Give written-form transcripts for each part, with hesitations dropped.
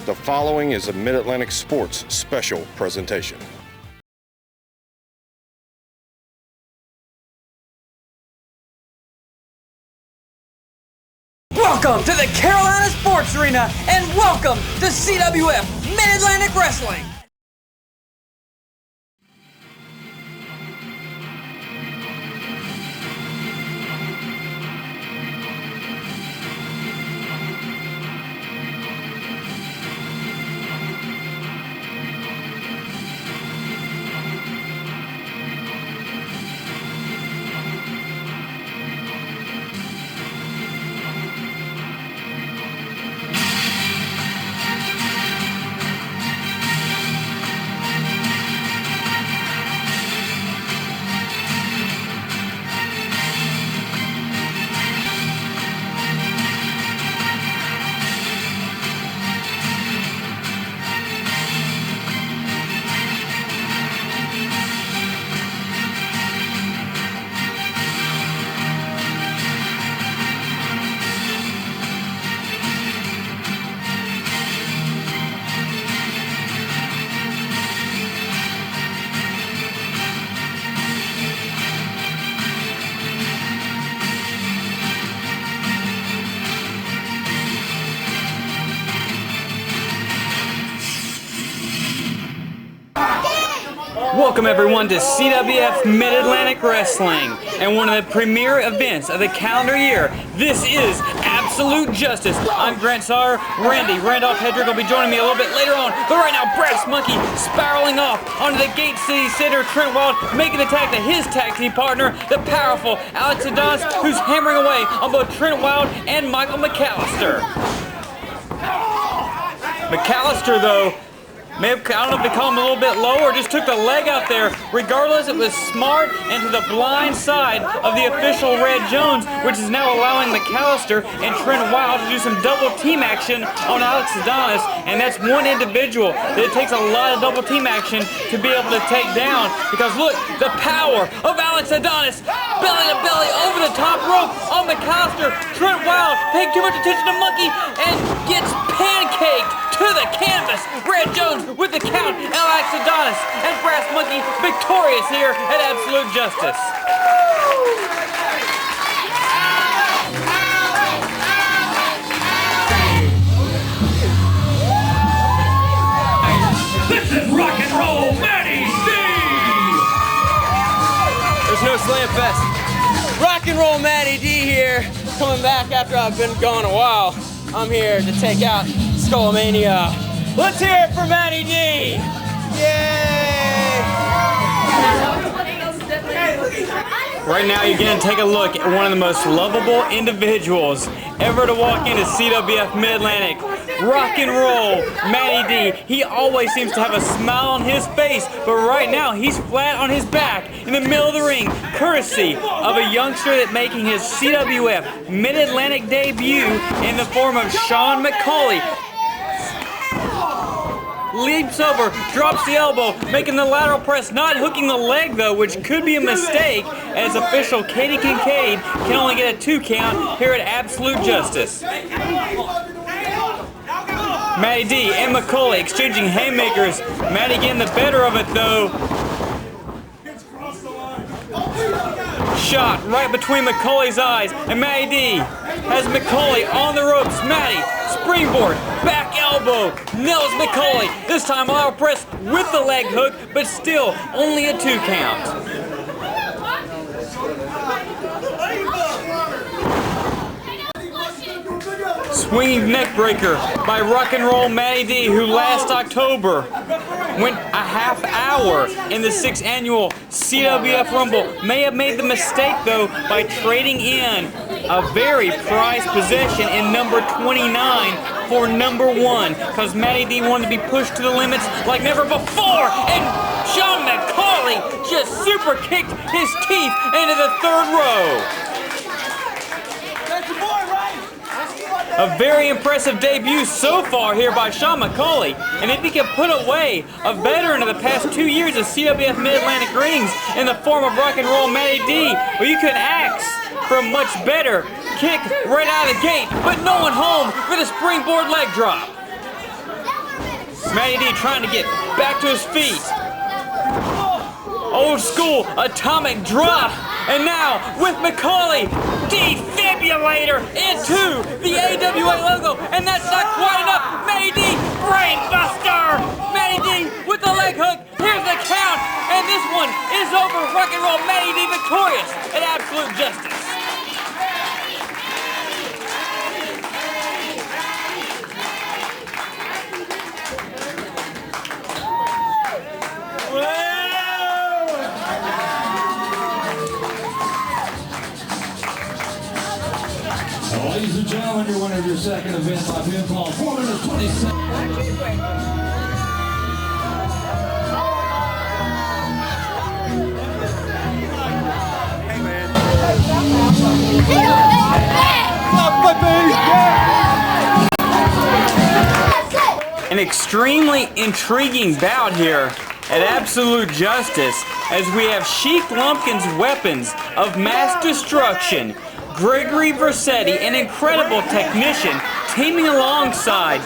The following is a Mid-Atlantic Sports special presentation. Welcome to the Carolina Sports Arena, and welcome to CWF Mid-Atlantic Wrestling. Welcome everyone to CWF Mid-Atlantic Wrestling and one of the premier events of the calendar year. This is Absolute Justice. I'm Grant Sawyer. Randy Randolph Hedrick will be joining me a little bit later on. But right now, Brass Monkey spiraling off onto the Gate City Center. Trent Wylde making an attack to his tag team partner, the powerful Alex Adonis, who's hammering away on both Trent Wylde and McAllister. McAllister, though, I don't know if they call him a little bit low or just took the leg out there. Regardless, it was smart and to the blind side of the official Red Jones, which is now allowing McAllister and Trent Wylde to do some double team action on Alex Adonis, and that's one individual that it takes a lot of double team action to be able to take down, because look, the power of Alex Adonis, belly to belly over the top rope on McAllister. Trent Wylde paying too much attention to Munkey and gets pancaked to the canvas. Red Jones with the count, Alex Adonis and Brass Monkey victorious here at Absolute Justice. This is rock and roll Matty D! There's no slam fest. Rock and roll Matty D here, coming back after I've been gone a while. I'm here to take out Skullmania. Let's hear it for Matty D! Yay! Right now you're going to take a look at one of the most lovable individuals ever to walk into CWF Mid-Atlantic. Rock and roll Matty D. He always seems to have a smile on his face, but right now he's flat on his back in the middle of the ring, courtesy of a youngster that's making his CWF Mid-Atlantic debut in the form of Sean McCulley. Leaps over, drops the elbow, making the lateral press, not hooking the leg though, which could be a mistake, as official Katie Kincaid can only get a 2 count here at Absolute Justice. Matty D and McCulley exchanging haymakers. Matty getting the better of it though. Shot right between McCulley's eyes, and Matty D has McCulley on the ropes. Matty, springboard, back elbow, nails McCulley. This time lateral press with the leg hook, but still only a 2 count. Swinging neck breaker by Rock and Roll Matty D, who last October went a half hour in the 6th annual CWF Rumble. May have made the mistake though by trading in a very prized possession in number 29 for number 1, because Matty D wanted to be pushed to the limits like never before, and Sean McCulley just super kicked his teeth into the 3rd row. A very impressive debut so far here by Sean McCulley, and if he can put away a veteran of the past 2 years of CWF Mid-Atlantic rings in the form of Rock and Roll Matty D, well, you could ask for a much better kick right out of the gate, but no one home for the springboard leg drop. Matty D trying to get back to his feet. Old school atomic drop. And now with McCulley, defibrillator into the AWA logo. And that's not quite enough. Matty D, brainbuster. Matty D with the leg hook. Here's the count. And this one is over. Rock and roll. Matty D victorious at Absolute Justice. Ladies and gentlemen, your winner of your second event by pinfall, 4 minutes 27. An extremely intriguing bout here at Absolute Justice as we have Sheik Lumpkin's weapons of mass destruction, Gregory Vercetti, an incredible technician, teaming alongside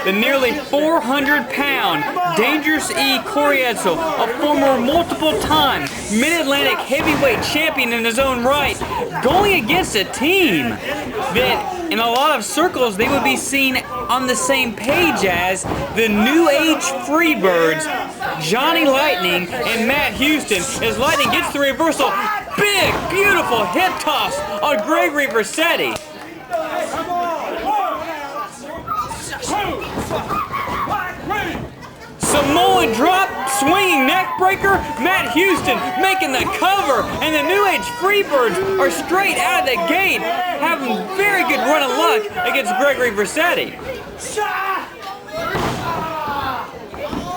the nearly 400-pound Dangerous E. Corey Edsel, a former multiple-time Mid-Atlantic heavyweight champion in his own right, going against a team that in a lot of circles they would be seen on the same page as the New Age Freebirds, Johnny Lightning and Matt Houston, as Lightning gets the reversal. Big, beautiful hip toss on Gregory Vercetti. Samoan drop, swinging neck breaker. Matt Houston making the cover, and the New Age Freebirds are straight out of the gate, having very good run of luck against Gregory Vercetti.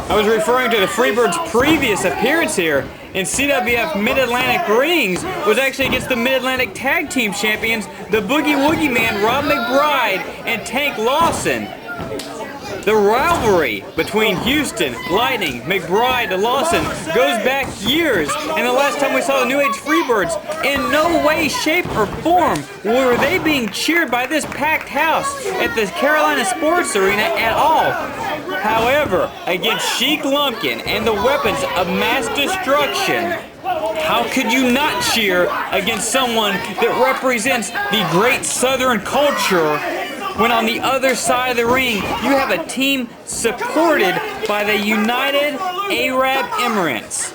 I was referring to the Freebirds' previous appearance here in CWF Mid-Atlantic rings was actually against the Mid-Atlantic Tag Team Champions, the Boogie Woogie Man, Rob McBride, and Tank Lawson. The rivalry between Houston, Lightning, McBride, and Lawson goes back years, and the last time we saw the New Age Freebirds, in no way, shape, or form were they being cheered by this packed house at the Carolina Sports Arena at all. However, against Sheik Lumpkin and the weapons of mass destruction, how could you not cheer against someone that represents the great Southern culture when on the other side of the ring you have a team supported by the United Arab Emirates?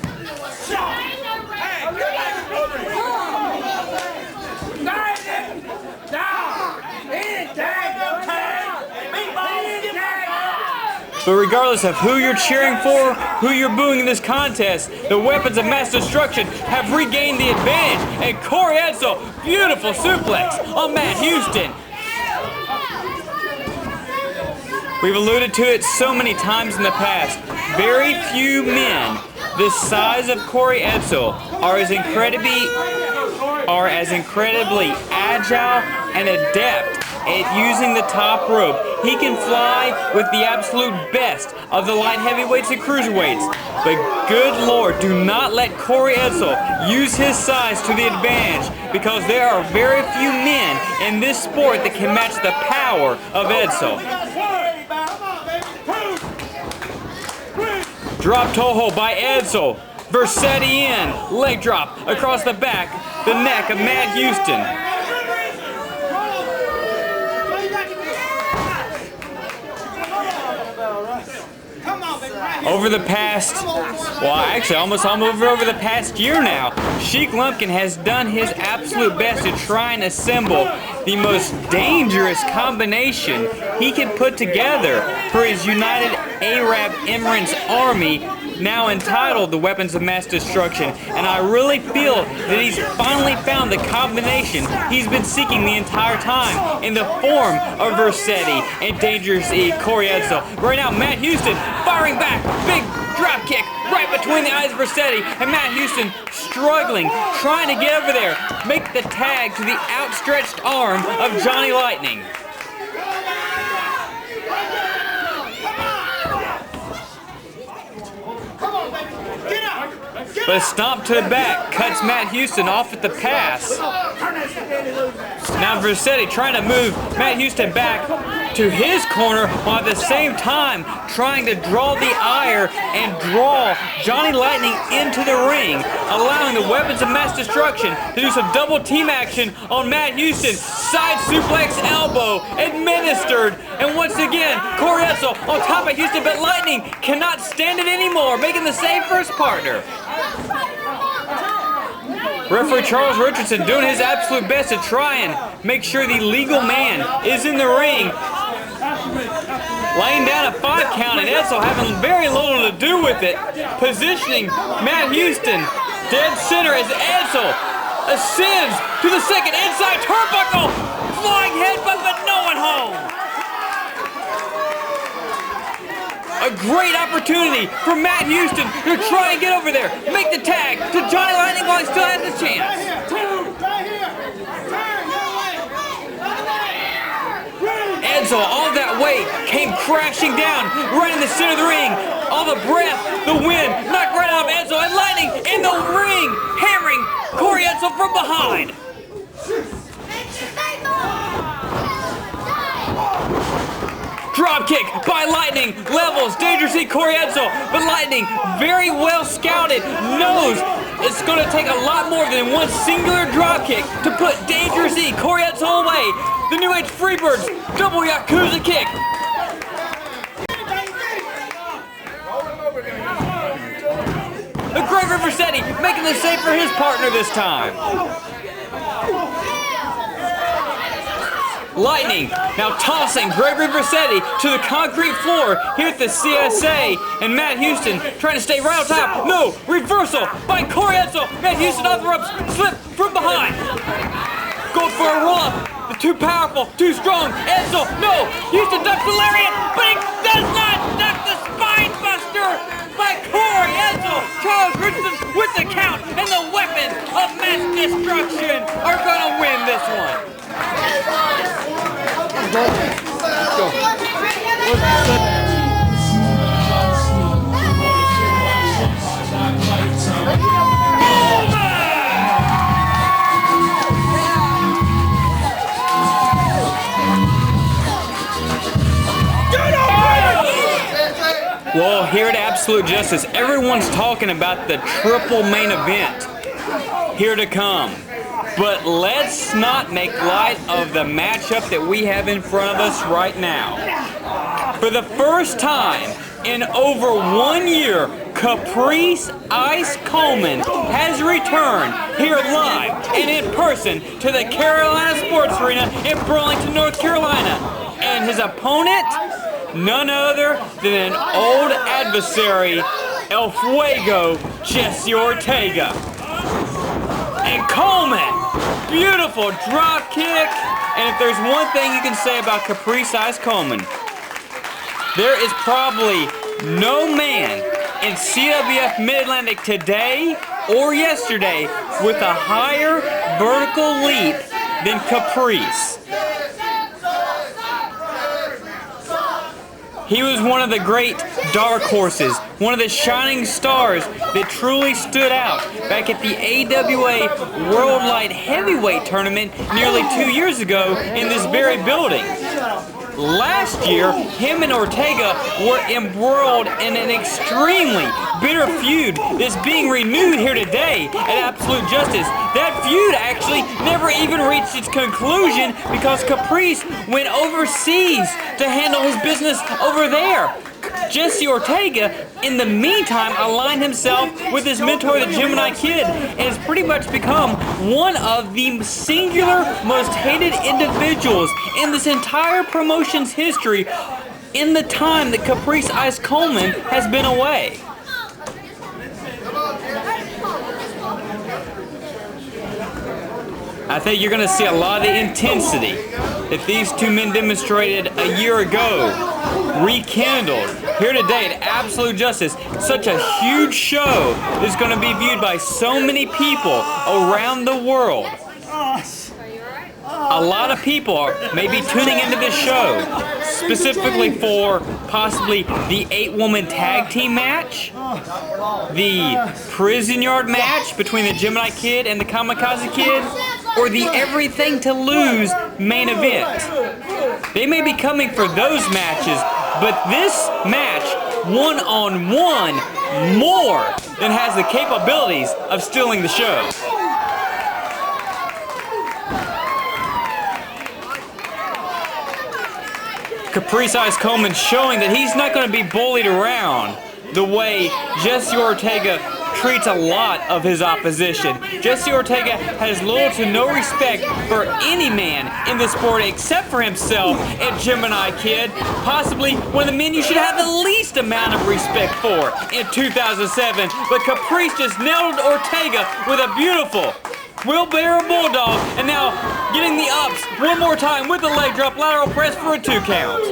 But regardless of who you're cheering for, who you're booing in this contest, the weapons of mass destruction have regained the advantage. And Corey Edsel, beautiful suplex on Matt Houston. We've alluded to it so many times in the past. Very few men the size of Corey Edsel are as incredibly agile and adept at using the top rope. He can fly with the absolute best of the light heavyweights and cruiserweights. But good Lord, do not let Corey Edsel use his size to the advantage, because there are very few men in this sport that can match the power of Edsel. Drop Toho by Edsel. Vercetti in. Leg drop across the back, the neck of Matt Houston. Over the past, well, actually almost over the past year now, Sheik Lumpkin has done his absolute best to try and assemble the most dangerous combination he can put together for his United Arab Emirates Army, now entitled the Weapons of Mass Destruction. And I really feel that he's finally found the combination he's been seeking the entire time in the form of Vercetti and Dangerous E. Corey Edsel. Right now, Matt Houston firing back, big drop kick right between the eyes of Vercetti, and Matt Houston struggling, trying to get over there, make the tag to the outstretched arm of Johnny Lightning. But a stomp to the back cuts Matt Houston off at the pass. Now Vercetti trying to move Matt Houston back, to his corner while at the same time trying to draw the ire and draw Johnny Lightning into the ring, allowing the weapons of mass destruction to do some double team action on Matt Houston. Side suplex elbow administered, and once again Corey Edsel on top of Houston, but Lightning cannot stand it anymore, making the save for his partner. Referee Charles Richardson doing his absolute best to try and make sure the legal man is in the ring. Laying down a 5 count, and Edsel having very little to do with it. Positioning Matt Houston dead center as Edsel ascends to the second inside turnbuckle. Flying headbutt, but no one home. A great opportunity for Matt Houston to try and get over there. Make the tag to Johnny Lightning while he still has a chance. Edsel, all that weight came crashing down right in the center of the ring. All the breath, the wind, knocked right out of Edsel, and Lightning in the ring, hammering Corey Edsel from behind. Drop kick by Lightning, levels dangerously Corey Edsel, but Lightning, very well scouted, knows it's going to take a lot more than one singular drop kick to put dangerously Corey Edsel away. The New Age Freebirds, double Yakuza kick. Gregory Vercetti making the save for his partner this time. Lightning now tossing Gregory Vercetti to the concrete floor here at the CSA, and Matt Houston trying to stay right on top. No, reversal by Corey Edsel. Matt Houston off the ropes, slip from behind. Going for a roll up. Too powerful, too strong. Edsel, no. Houston ducks the lariat, but he does not duck the spine buster by Corey Edsel. Charles Richardson with the count, and the weapons of mass destruction are going to win this one. Well, here at Absolute Justice, everyone's talking about the triple main event here to come. But let's not make light of the matchup that we have in front of us right now. For the first time in over 1 year, Caprice Ice Coleman has returned here live and in person to the Carolina Sports Arena in Burlington, North Carolina. And his opponent, none other than an old adversary, El Fuego, Jesse Ortega. And Coleman, beautiful drop kick. And if there's one thing you can say about Caprice Ice Coleman, there is probably no man in CWF Mid-Atlantic today or yesterday with a higher vertical leap than Caprice. He was one of the great dark horses, one of the shining stars that truly stood out back at the AWA World Light Heavyweight Tournament nearly 2 years ago in this very building. Last year, him and Ortega were embroiled in an extremely bitter feud that's being renewed here today at Absolute Justice. That feud actually never even reached its conclusion because Caprice went overseas to handle his business over there. Jesse Ortega, in the meantime, aligned himself with his mentor, the Gemini Kid, and has pretty much become one of the singular most hated individuals in this entire promotion's history in the time that Caprice Ice Coleman has been away. I think you're going to see a lot of the intensity that these two men demonstrated a year ago rekindled here today at Absolute Justice. Such a huge show is going to be viewed by so many people around the world. A lot of people are maybe tuning into this show specifically for possibly the 8-woman tag team match, the prison yard match between the Gemini Kid and the Kamakazi Kid, or the everything to lose main event. They may be coming for those matches, but this match, one-on-one, more than has the capabilities of stealing the show. Caprice Ice Coleman showing that he's not going to be bullied around the way Jesse Ortega treats a lot of his opposition. Jesse Ortega has little to no respect for any man in the sport except for himself and Gemini Kid, possibly one of the men you should have the least amount of respect for in 2007. But Caprice just nailed Ortega with a beautiful wheelbarrow bulldog, and now getting the ups one more time with the leg drop lateral press for a 2 count.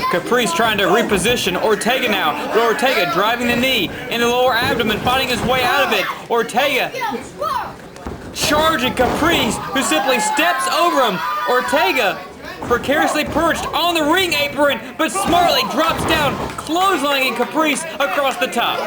Caprice trying to reposition Ortega now, but Ortega driving the knee in the lower abdomen, fighting his way out of it. Ortega charging Caprice, who simply steps over him. Ortega precariously perched on the ring apron, but smartly drops down, clotheslining Caprice across the top.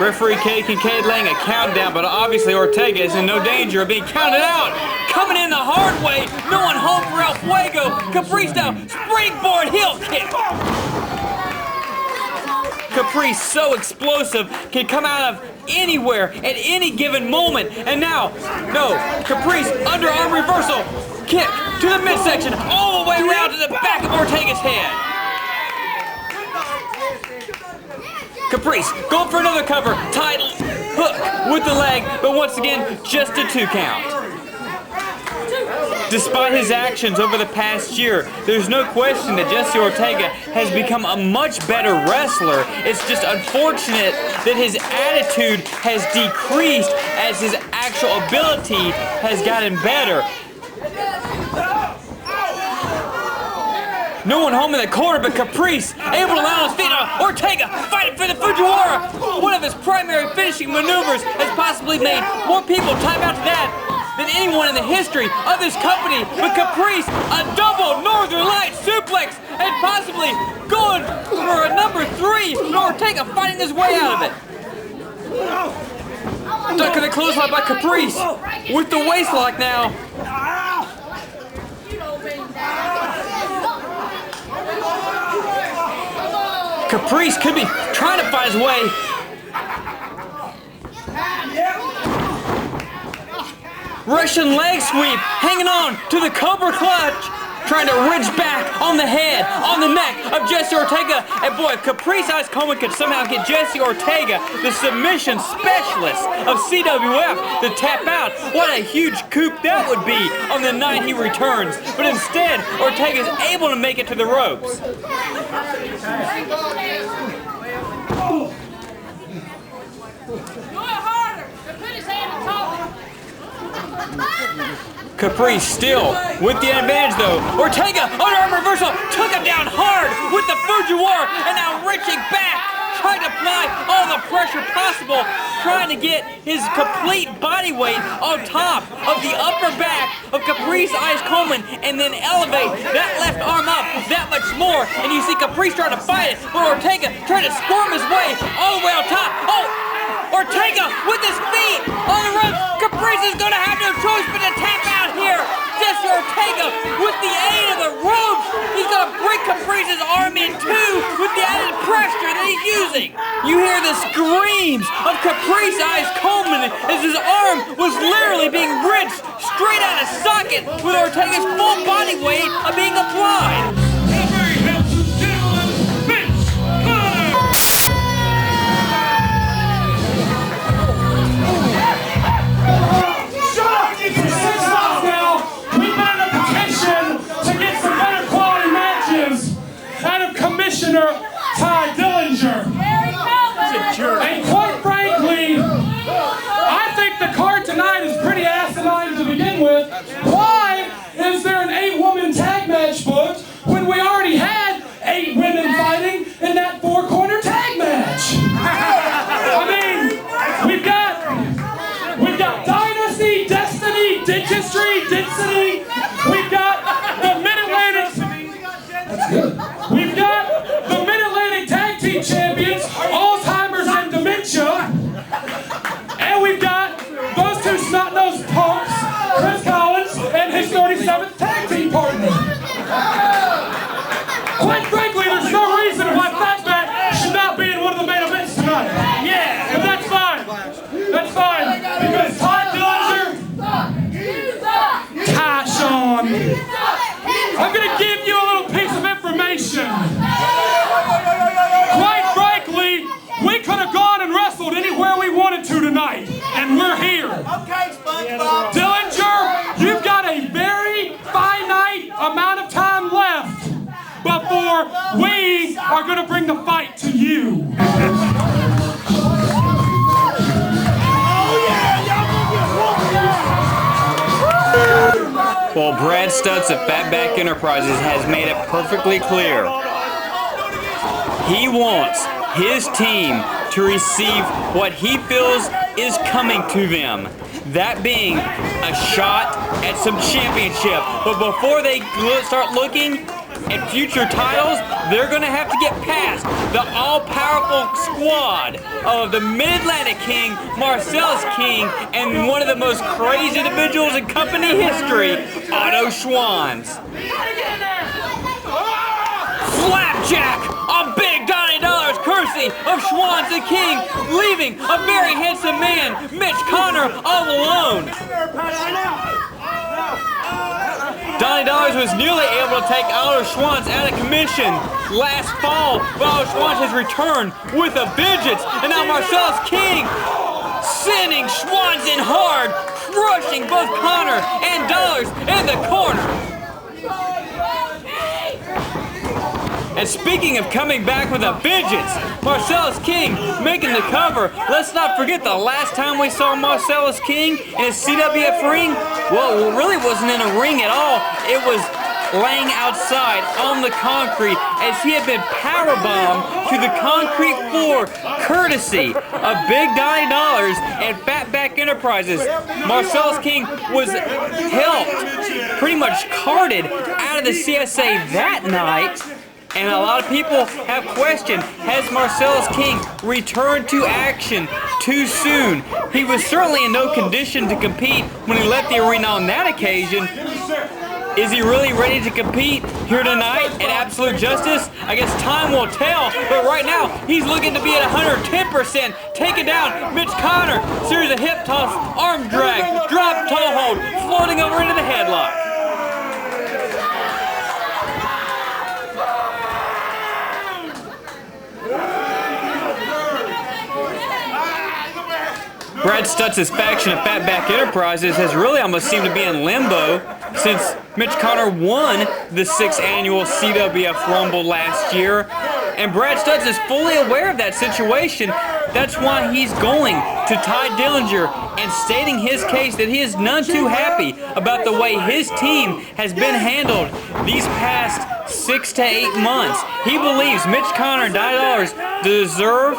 Referee Kincaid laying a countdown, but obviously Ortega is in no danger of being counted out. Coming in the hard way, no one home for El Fuego. Caprice now, springboard heel kick. Caprice, so explosive, can come out of anywhere at any given moment. And now, no, Caprice, underarm reversal, kick to the midsection, all the way around to the back of Ortega's head. Caprice going for another cover, tight hook with the leg, but once again, just a 2 count. Despite his actions over the past year, there's no question that Jesse Ortega has become a much better wrestler. It's just unfortunate that his attitude has decreased as his actual ability has gotten better. No one home in the corner but Caprice, able to land on his feet. Ortega fighting for the Fujiwara. One of his primary finishing maneuvers has possibly made more people time out to that than anyone in the history of this company. But Caprice, a double Northern Light suplex, and possibly going for a number 3. And Ortega fighting his way out of it. Stuck in the clothesline by Caprice with the waist lock now. Caprice could be trying to find his way. Russian leg sweep, hanging on to the Cobra Clutch, trying to ridge back on the head, on the neck of Jesse Ortega. And boy, if Caprice Ice Coleman could somehow get Jesse Ortega, the submission specialist of CWF, to tap out, what a huge coup that would be on the night he returns. But instead, Ortega is able to make it to the ropes. Caprice still with the advantage though. Ortega, underarm reversal, took him down hard with the Fujiwara, and now reaching back, trying to apply all the pressure possible, trying to get his complete body weight on top of the upper back of Caprice Ice Coleman, and then elevate that left arm up that much more. And you see Caprice trying to fight it, but Ortega trying to squirm his way all the way on top. Oh! Ortega with his feet on the ropes. Caprice is going to have no choice but to tap out here. Jesse Ortega with the aid of the ropes. He's going to break Caprice's arm in two with the added pressure that he's using. You hear the screams of Caprice Ice Coleman as his arm was literally being wrenched straight out of socket with Ortega's full body weight of being applied. Ty Dillinger. And quite frankly, I think the card tonight is pretty asinine to begin with. Why is there an 8-woman tag match booked when we already had 8 women fighting in that 4-corner tag match? I mean, we've got Dynasty, Destiny, Dentistry, Density. We've got the Mid-Atlantic. That's good. We've got the Mid-Atlantic Tag Team Champions, Alzheimer's are going to bring the fight to you. Well, Brad Stutz of Fatback Enterprises has made it perfectly clear. He wants his team to receive what he feels is coming to them. That being a shot at some championship. But before they start looking at future titles, they're going to have to get past the all-powerful squad of the Mid-Atlantic King, Marcellus King, and one of the most crazy individuals in company history, Otto Schwanz. Flapjack on Big Donnie Dollars, courtesy of Schwanz the King, leaving a very handsome man, Mitch Connor, all alone. Donnie Dollars was nearly able to take Otto Schwanz out of commission last fall, but Otto Schwanz has returned with a vengeance, and now Marcellus King sending Schwanz in hard, crushing both Connor and Dollars in the corner. And speaking of coming back with a vengeance, Marcellus King making the cover. Let's not forget the last time we saw Marcellus King in his CWF ring. Well, it really wasn't in a ring at all. It was laying outside on the concrete as he had been powerbombed to the concrete floor courtesy of Big Donnie Dollars and Fatback Enterprises. Marcellus King was helped, pretty much carted out of the CSA that night. And a lot of people have questioned, has Marcellus King returned to action too soon? He was certainly in no condition to compete when he left the arena on that occasion. Is he really ready to compete here tonight at Absolute Justice? I guess time will tell, but right now he's looking to be at 110%. Taking down Mitch Connor, series of hip toss, arm drag, drop toe hold, floating over into the headlock. Brad Stutz's faction of Fatback Enterprises has really almost seemed to be in limbo since Mitch Connor won the 6th annual CWF Rumble last year. And Brad Stutz is fully aware of that situation. That's why he's going to Ty Dillinger and stating his case that he is none too happy about the way his team has been handled these past 6 to 8 months. He believes Mitch Connor and Donnie Dollars deserve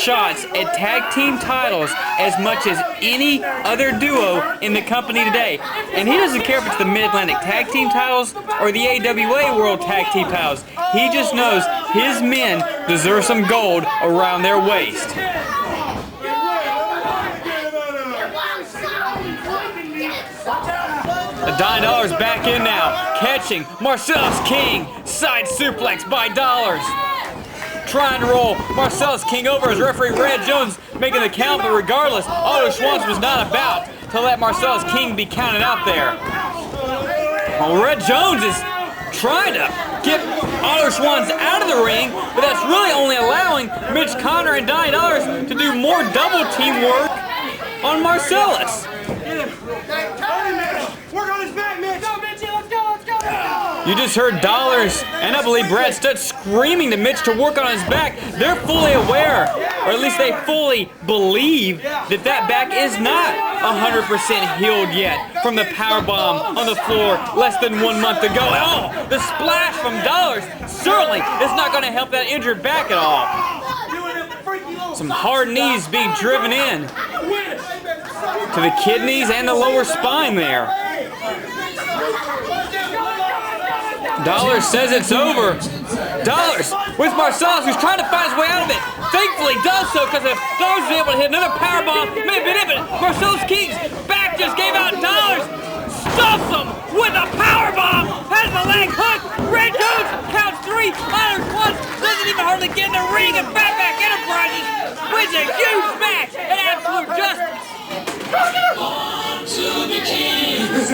shots at tag team titles as much as any other duo in the company today. And he doesn't care if it's the Mid-Atlantic Tag Team titles or the AWA World Tag Team titles. He just knows his men deserve some gold around their waist. Donnie Dollars back in now, catching Marcellus King, side suplex by Dollars. Trying to roll Marcellus King over as referee Red Jones making the count, but regardless, Otto Schwanz was not about to let Marcellus King be counted out there. Well, Red Jones is trying to get Otto Schwanz out of the ring, but that's really only allowing Mitch Connor and Donnie Dollars to do more double team work on Marcellus. Work on his back, Mitch! Go, Mitchie, let's go, let's go, let's go! You just heard Dollars and I believe Brad Stutz screaming to Mitch to work on his back. They're fully aware, or at least they fully believe, that that back is not 100% healed yet from the powerbomb on the floor less than 1 month ago. Oh, the splash from Dollars certainly is not going to help that injured back at all. Some hard knees being driven in to the kidneys and the lower spine there. Dollars says it's over. Dollars with Marcellus, who's trying to find his way out of it. Thankfully does so because if Dollars was able to hit another powerbomb, may have been it, but Marcellus King's back just gave out. Dollars stuffs him with a powerbomb. Has the leg hooked. Red Jones counts 3. Otto Schwanz doesn't even hardly get in the ring, and Fatback Enterprises wins a huge match at Absolute Justice. On to the Kings,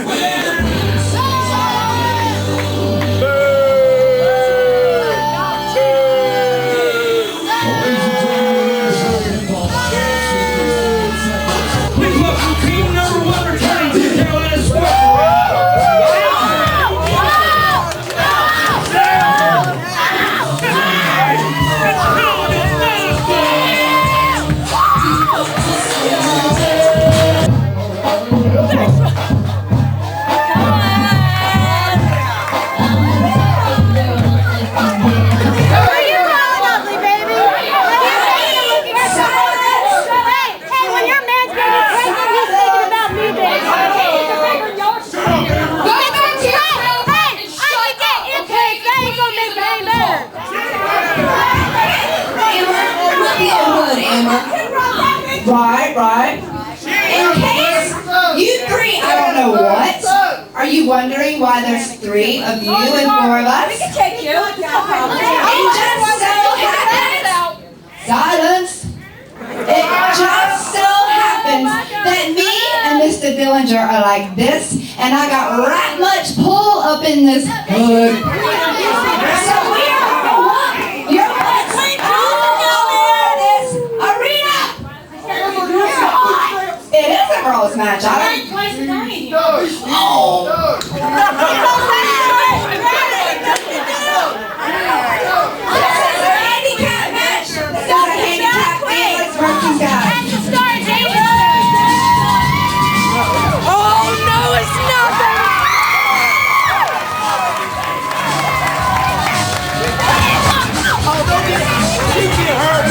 Are you wondering why there's 3 of you and 4 of us? We can take you. It just so happens. Silence. It just so happens that me and Mr. Dillinger are like this, and I got right much pull up in this hood. So we are the one. You're what's down there in this arena. It is a girls' match. I don't. Oh. This is a handicap match. It's not a handicap thing. Let's work these guys. Oh no, it's nothing! Oh, don't get hurt.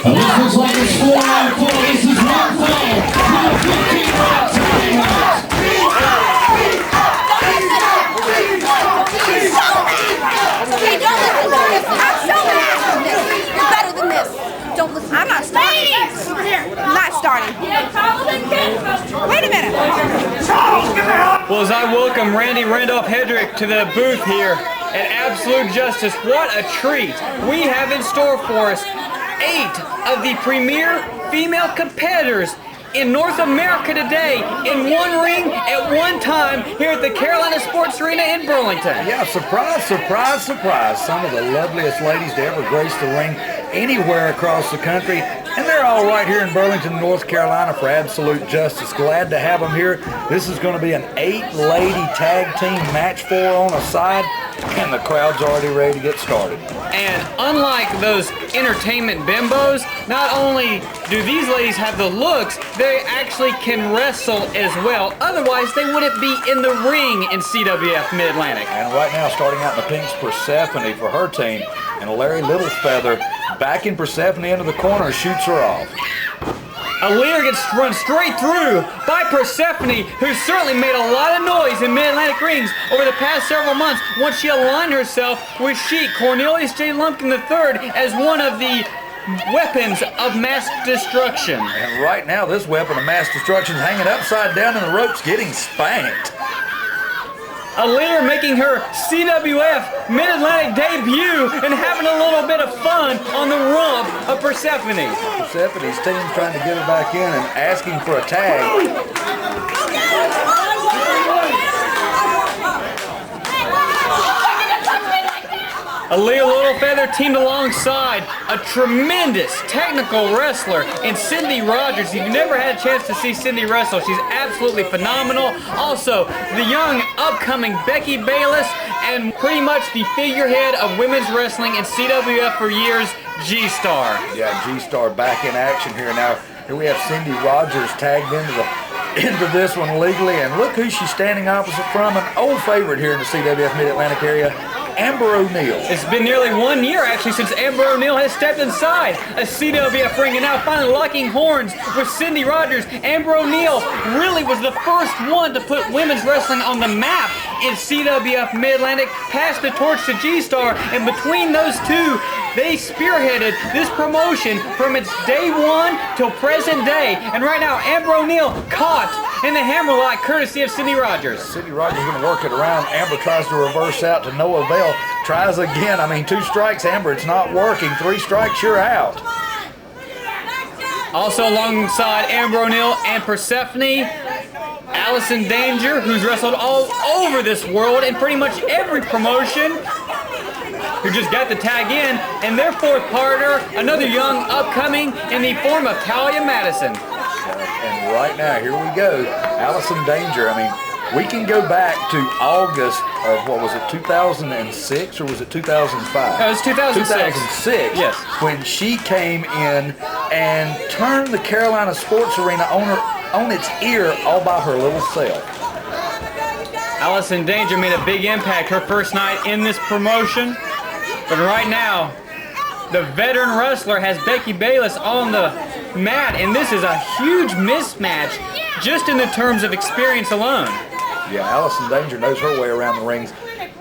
This looks like it's 4-on-4. This is one fall. Okay, don't listen to this. I'm so mad. You're better than this. Don't listen. I'm not starting. Over here. I'm not starting. Wait a minute. Well, as I welcome Randy Randolph Hedrick to the booth here at Absolute Justice, what a treat we have in store for us. 8 of the premier female competitors in North America today in one ring at one time here at the Carolina Sports Arena in Burlington. Yeah, surprise, surprise, surprise. Some of the loveliest ladies to ever grace the ring anywhere across the country. And they're all right here in Burlington, North Carolina for Absolute Justice. Glad to have them here. This is going to be an 8-lady tag team match 4 on a side. And the crowd's already ready to get started. And unlike those entertainment bimbos, not only do these ladies have the looks, they actually can wrestle as well. Otherwise, they wouldn't be in the ring in CWF Mid-Atlantic. And right now, starting out in the pinks, Persephone for her team. And Larry Littlefeather backing Persephone into the corner, shoots her off. Aaliyah gets run straight through by Persephone, who's certainly made a lot of noise in Mid-Atlantic rings over the past several months once she aligned herself with Sheik, Cornelius J. Lumpkin III, as one of the weapons of mass destruction. And right now, this weapon of mass destruction is hanging upside down in the ropes, getting spanked. Aaliyah making her CWF Mid-Atlantic debut and having a little bit of fun on the rump of Persephone. Persephone's team trying to get her back in and asking for a tag. Aaliyah Littlefeather teamed alongside a tremendous technical wrestler in Cindy Rogers. If you've never had a chance to see Cindy wrestle, she's absolutely phenomenal. Also, the young upcoming Becky Bayless, and pretty much the figurehead of women's wrestling in CWF for years, G-Star. Yeah, G-Star back in action here now. Here we have Cindy Rogers tagged into this one legally, and look who she's standing opposite from, an old favorite here in the CWF Mid-Atlantic area, Amber O'Neal. It's been nearly 1 year, actually, since Amber O'Neal has stepped inside a CWF ring, and now finally locking horns with Cindy Rogers. Amber O'Neal really was the first one to put women's wrestling on the map in CWF Mid-Atlantic, passed the torch to G-Star, and between those two, they spearheaded this promotion from its day one till present day. And right now, Amber O'Neal caught in the hammerlock courtesy of Cindy Rogers. Cindy Rogers going to work it around. Amber tries to reverse out to no avail. Tries again. I mean, 2 strikes, Amber. It's not working. 3 strikes, you're out. Also alongside Amber O'Neal and Persephone, Allison Danger, who's wrestled all over this world in pretty much every promotion, who just got the tag in, and their fourth partner, another young upcoming in the form of Talia Madison. And right now, here we go. Allison Danger, I mean, we can go back to August of, what was it, 2006 or was it 2005? It was 2006. 2006, yes. When she came in and turned the Carolina sports arena on its ear all by her little self. Allison Danger made a big impact her first night in this promotion. But right now, the veteran wrestler has Becky Bayless on the mat, and this is a huge mismatch just in the terms of experience alone. Yeah, Allison Danger knows her way around the rings,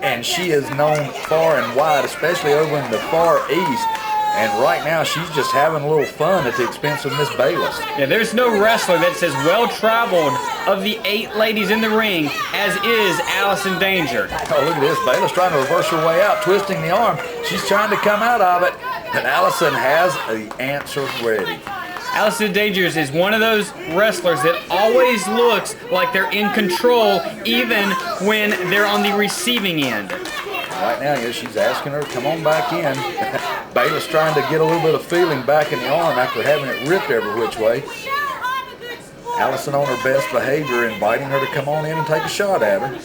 and she is known far and wide, especially over in the Far East. And right now, she's just having a little fun at the expense of Miss Bayless. Yeah, there's no wrestler that's as well-traveled of the 8 ladies in the ring as is Allison Danger. Oh, look at this. Bayless trying to reverse her way out, twisting the arm. She's trying to come out of it, but Allison has the answer ready. Allison Danger is one of those wrestlers that always looks like they're in control even when they're on the receiving end. Right now, yeah, she's asking her to come on back in. Bayless trying to get a little bit of feeling back in the arm after having it ripped every which way. Allison on her best behavior, inviting her to come on in and take a shot at her. Here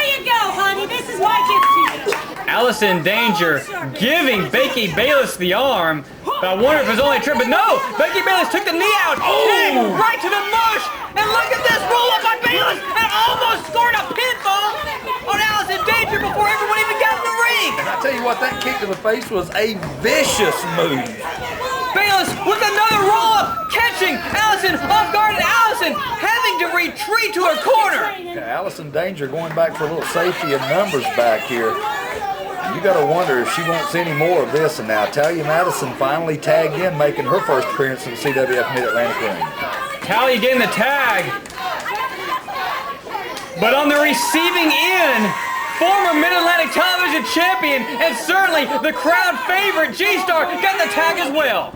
you go, honey. This is my gift to you. Allison Danger giving Becky Bayless the arm. But I wonder if it was only a trip, but no! Becky Bayless took the knee out, kick right to the mush, and look at this roll up by Bayless, and almost scored a pinfall on Allison Danger before everyone even got in the ring. And I tell you what, that kick to the face was a vicious move. Bayless with another roll up, catching Allison off guard, and Allison having to retreat to her corner. Yeah, Allison Danger going back for a little safety and numbers back here. You got to wonder if she won't see any more of this. And now Talia Madison finally tagged in, making her first appearance in the CWF Mid-Atlantic ring. Talia getting the tag. But on the receiving end, former Mid-Atlantic Television Champion and certainly the crowd favorite G-Star got the tag as well.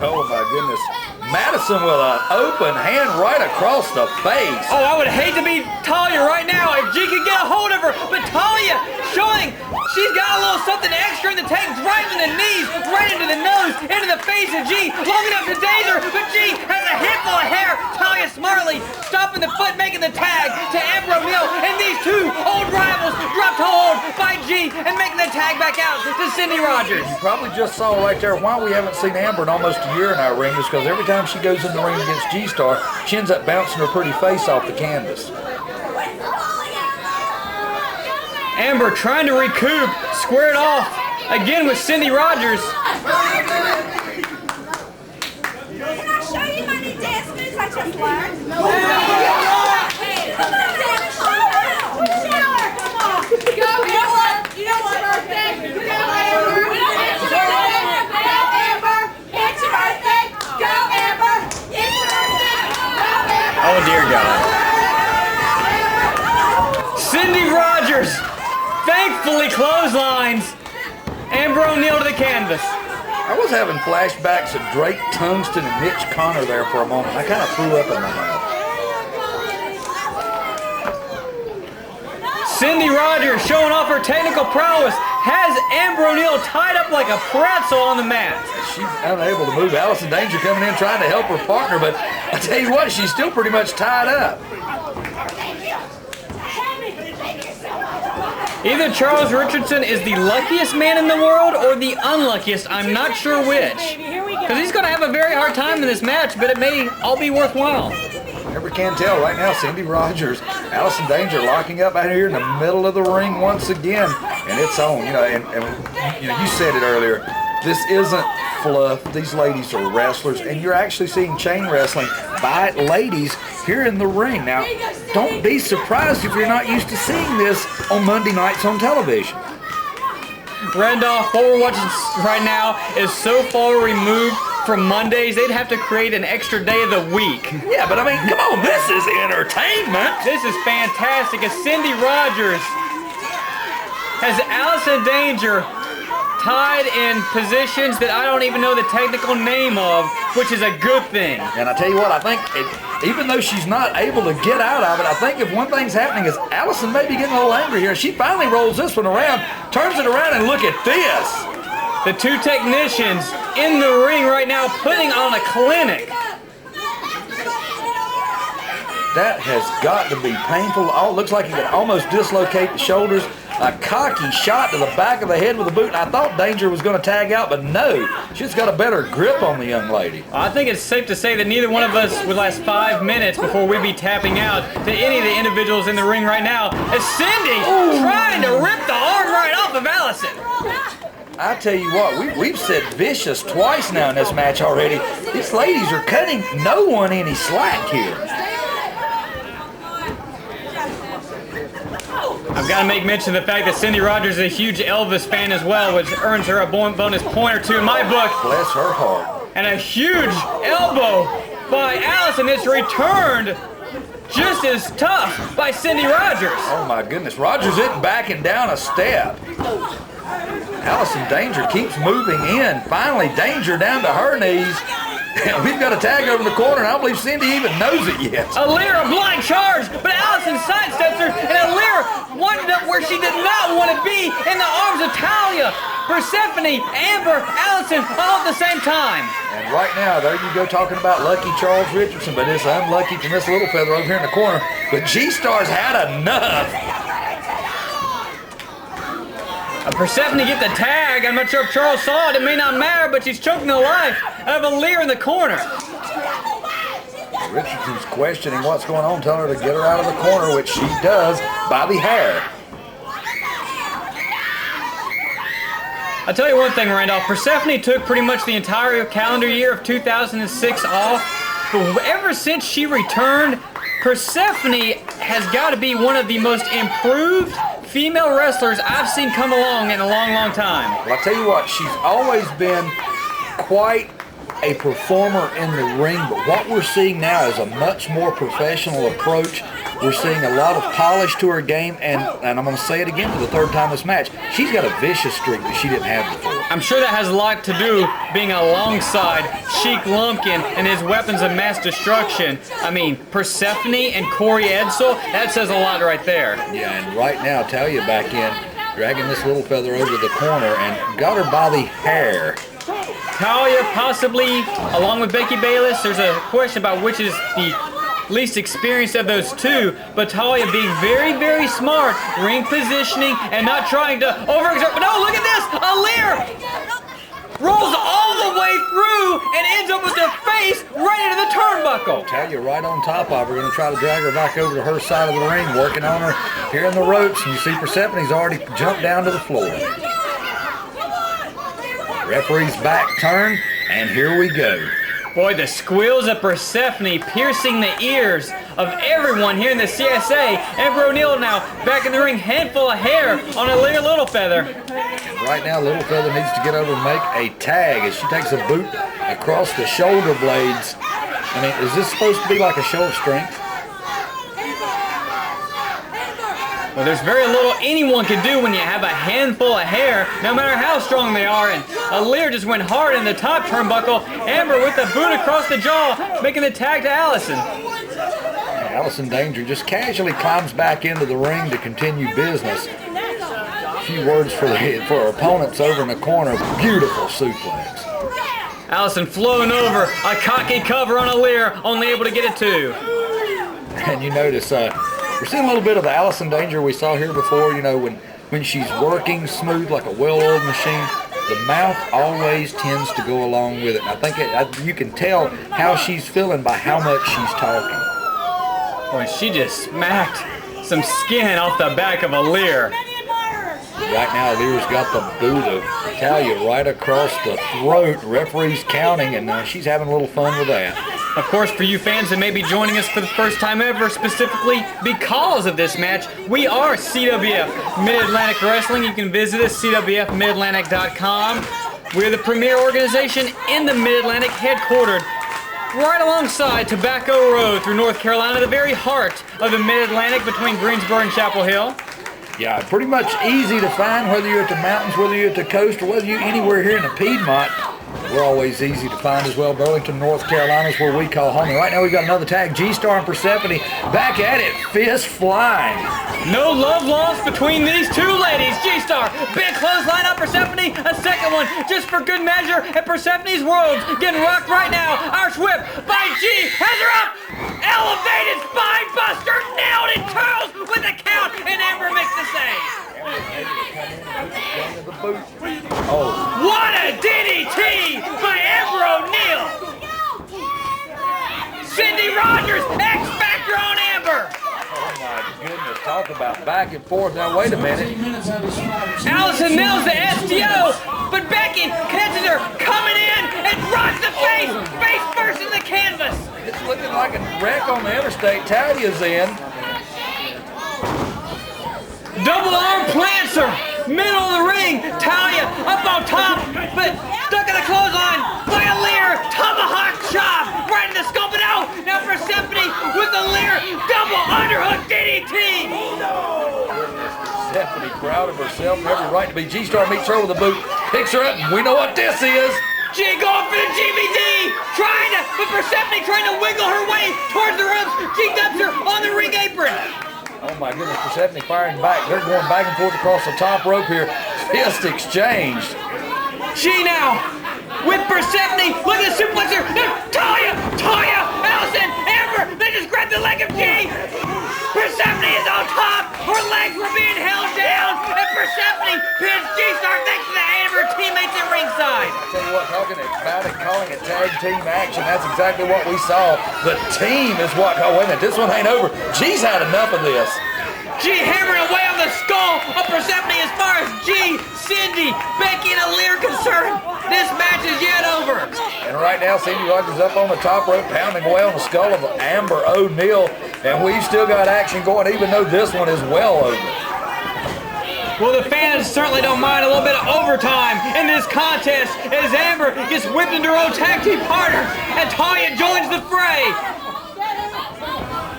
Oh my goodness. Madison with an open hand right across the face. Oh, I would hate to be Talia right now if G could get a hold of her, but Talia showing she's got a little something extra in the tank, driving the knees right into the nose, into the face of G, long enough to daze her, but G has a handful of hair. Talia smartly stopping the foot, making the tag to Amber O'Neal, and these two old rivals dropped hold by G and making the tag back out to Cindy Rogers. You probably just saw right there why we haven't seen Amber in almost a year in our ring, is because every time she goes in the ring against G-Star, she ends up bouncing her pretty face off the canvas. Amber trying to recoup, squared off again with Cindy Rogers. Can I show you my new dance moves I just learned? No. Hey, come on, dance. Shower. Come on. Go. You know what? You know what, birthday? Go, Amber. It's your birthday. Go, Amber. It's your birthday. Go, Amber. It's your birthday. Go, Amber. Oh, dear God. Cindy Rogers thankfully clotheslines Amber O'Neal to the canvas. I was having flashbacks of Drake Tungsten and Mitch Connor there for a moment. I kind of threw up in my mouth. Cindy Rogers showing off her technical prowess has Amber O'Neal tied up like a pretzel on the mat. She's unable to move. Allison Danger coming in trying to help her partner, but I tell you what, she's still pretty much tied up. Either Charles Richardson is the luckiest man in the world or the unluckiest. I'm not sure which. Because he's going to have a very hard time in this match, but it may all be worthwhile. Never can tell. Right now, Cindy Rogers, Allison Danger locking up out here in the middle of the ring once again. And it's on, and you said it earlier. This isn't fluff. These ladies are wrestlers, and you're actually seeing chain wrestling by ladies here in the ring. Now, don't be surprised if you're not used to seeing this on Monday nights on television. Randolph, what we're watching right now is so far removed from Mondays, they'd have to create an extra day of the week. Yeah, but I mean, come on, this is entertainment. This is fantastic. As Cindy Rogers has Allison Danger tied in positions that I don't even know the technical name of, which is a good thing. And I tell you what, I think even though she's not able to get out of it, I think if one thing's happening is Allison may be getting a little angry here. She finally rolls this one around, turns it around, and look at this. The two technicians in the ring right now putting on a clinic. That has got to be painful. Oh, it looks like he could almost dislocate the shoulders. A cocky shot to the back of the head with a boot. I thought Danger was going to tag out, but no. She's got a better grip on the young lady. I think it's safe to say that neither one of us would last 5 minutes before we'd be tapping out to any of the individuals in the ring right now. As Cindy trying to rip the arm right off of Allison. I tell you what, we've said vicious twice now in this match already. These ladies are cutting no one any slack here. I've got to make mention of the fact that Cindy Rogers is a huge Elvis fan as well, which earns her a bonus point or two in my book. Bless her heart. And a huge elbow by Allison is returned just as tough by Cindy Rogers. Oh my goodness, Rogers isn't backing down a step. Allison Danger keeps moving in. Finally, Danger down to her knees. And we've got a tag over the corner, and I don't believe Cindy even knows it yet. Aaliyah, a blind charge, but Allison sidesteps her, and Aaliyah wound up where she did not want to be, in the arms of Talia, Persephone, Amber, Allison, all at the same time. And right now, there you go talking about lucky Charles Richardson, but it's unlucky from this little feather over here in the corner. But G-Star's had enough. Persephone get the tag. I'm not sure if Charles saw it. It may not matter, but she's choking the life out of Aaliyah in the corner. Richardson's questioning what's going on, telling her to get her out of the corner, which she does by the hair. I'll tell you one thing, Randolph. Persephone took pretty much the entire calendar year of 2006 off, but ever since she returned, Persephone has got to be one of the most improved female wrestlers I've seen come along in a long, long time. Well, I'll tell you what, she's always been quite a performer in the ring, but what we're seeing now is a much more professional approach. We're seeing a lot of polish to her game, and I'm going to say it again for the third time this match, she's got a vicious streak that she didn't have before. I'm sure that has a lot to do being alongside Sheik Lumpkin and his weapons of mass destruction. I mean, Persephone and Corey Edsel, that says a lot right there. Yeah, and right now, Talia back in, dragging this little feather over the corner and got her by the hair. Talia possibly, along with Becky Bayless, there's a question about which is the least experienced of those two, but Talia being very, very smart, ring positioning, and not trying to overexert. But no, look at this! Aaliyah rolls all the way through and ends up with the face right into the turnbuckle. Talia right on top of her, going to try to drag her back over to her side of the ring, working on her here in the ropes, and you see Persephone's already jumped down to the floor. Referee's back turn, and here we go. Boy, the squeals of Persephone piercing the ears of everyone here in the CSA. Emperor O'Neil now back in the ring, handful of hair on Aaliyah Littlefeather. Right now, Littlefeather needs to get over and make a tag as she takes a boot across the shoulder blades. I mean, is this supposed to be like a show of strength? Well, there's very little anyone can do when you have a handful of hair, no matter how strong they are. And Aaliyah just went hard in the top turnbuckle. Amber with the boot across the jaw, making the tag to Allison. Allison Danger just casually climbs back into the ring to continue business. A few words for her opponents over in the corner. Beautiful suplex. Allison flowing over, a cocky cover on Aaliyah, only able to get it two. And you notice, we're seeing a little bit of the Allison Danger we saw here before, you know, when she's working smooth like a well-oiled machine, the mouth always tends to go along with it. And I think you can tell how she's feeling by how much she's talking. Boy, she just smacked some skin off the back of Aaliyah. Right now, Aaliyah's got the boot of Talia right across the throat. Referee's counting, and she's having a little fun with that. Of course, for you fans that may be joining us for the first time ever, specifically because of this match, we are CWF Mid-Atlantic Wrestling. You can visit us, CWFMidAtlantic.com. We're the premier organization in the Mid-Atlantic, headquartered right alongside Tobacco Road through North Carolina, the very heart of the Mid-Atlantic between Greensboro and Chapel Hill. Yeah, pretty much easy to find, whether you're at the mountains, whether you're at the coast, or whether you're anywhere here in the Piedmont. We're always easy to find as well. Burlington, North Carolina is where we call home. And right now we've got another tag. G-Star and Persephone back at it, fist flying. No love lost between these two ladies. G-Star, big clothesline on Persephone, a second one just for good measure, and Persephone's world's getting rocked right now. Arch whip by G, has her up, elevated spine buster, nailed it, Charles with a count, and Amber makes the save. Oh. What a DDT by Amber O'Neal. Cindy Rogers, X Factor on Amber. Oh my goodness, talk about back and forth. Now wait a minute. Allison nails the STO, but Becky catches her coming in and drops the face first in the canvas. It's looking like a wreck on the interstate. Talia's in. Double arm plants her, middle of the ring. Talia up on top, but stuck in the clothesline by a Lear. Tomahawk chop right in the scope. And out now Persephone with the Lear double underhook DDT. Persephone proud of herself, every right to be. G-Star meets her with a boot, picks her up, and we know what this is. G going for the GBD, but Persephone trying to wiggle her way towards the ropes. G dumps her on the ring apron. Oh my goodness, Persephone firing back. They're going back and forth across the top rope here. Fist exchanged. G now with Persephone. Look at the suplexer. Talia, Allison, Amber. They just grabbed the leg of G. Persephone is on top. Her legs were being held down. And Persephone pins G-Star thanks to the Amber teammates at ringside. I tell you what, talking about it, calling it tag team action, that's exactly what we saw. The team is what, oh wait a minute, this one ain't over. G's had enough of this. G hammering away on the skull of Persephone as far as G, Cindy, Becky, and Aaliyah are concerned. This match is yet over. And right now, Cindy Rogers up on the top rope, pounding away on the skull of Amber O'Neal. And we've still got action going, even though this one is well over. Well, the fans certainly don't mind a little bit of overtime in this contest as Amber gets whipped into her own tag team partner and Talia joins the fray.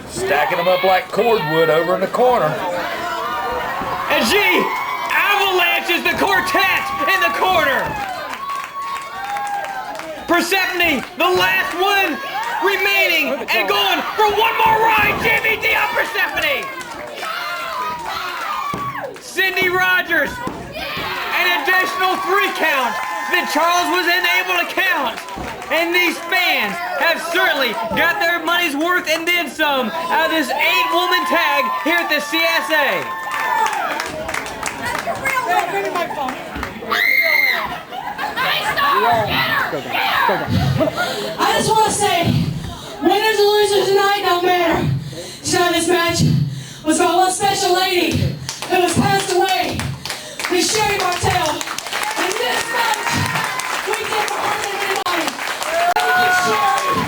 Stacking them up like cordwood over in the corner. And G avalanches the quartet in the corner. Persephone, the last one remaining, and going for one more ride. GBD on Persephone. Cindy Rogers, an additional 3 count that Charles was unable to count. And these fans have certainly got their money's worth and then some out of this 8-woman tag here at the CSA. I just want to say, winners and losers tonight don't matter. Tonight this match was for one special lady who was passed away, Miss Sherry Martell. And this match, we did for her and anybody. Thank you, Sherry.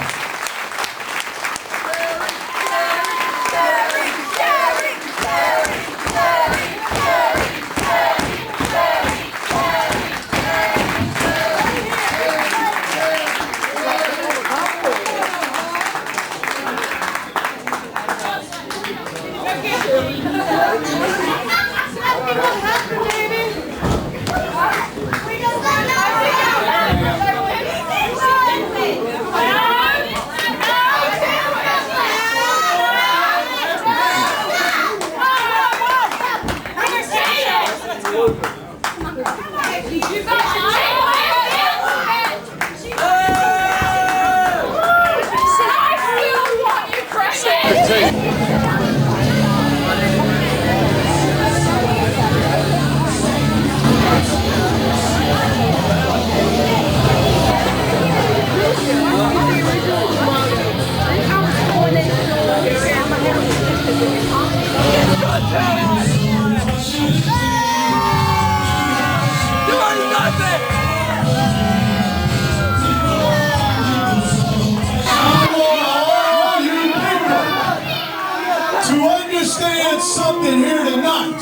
Something here tonight.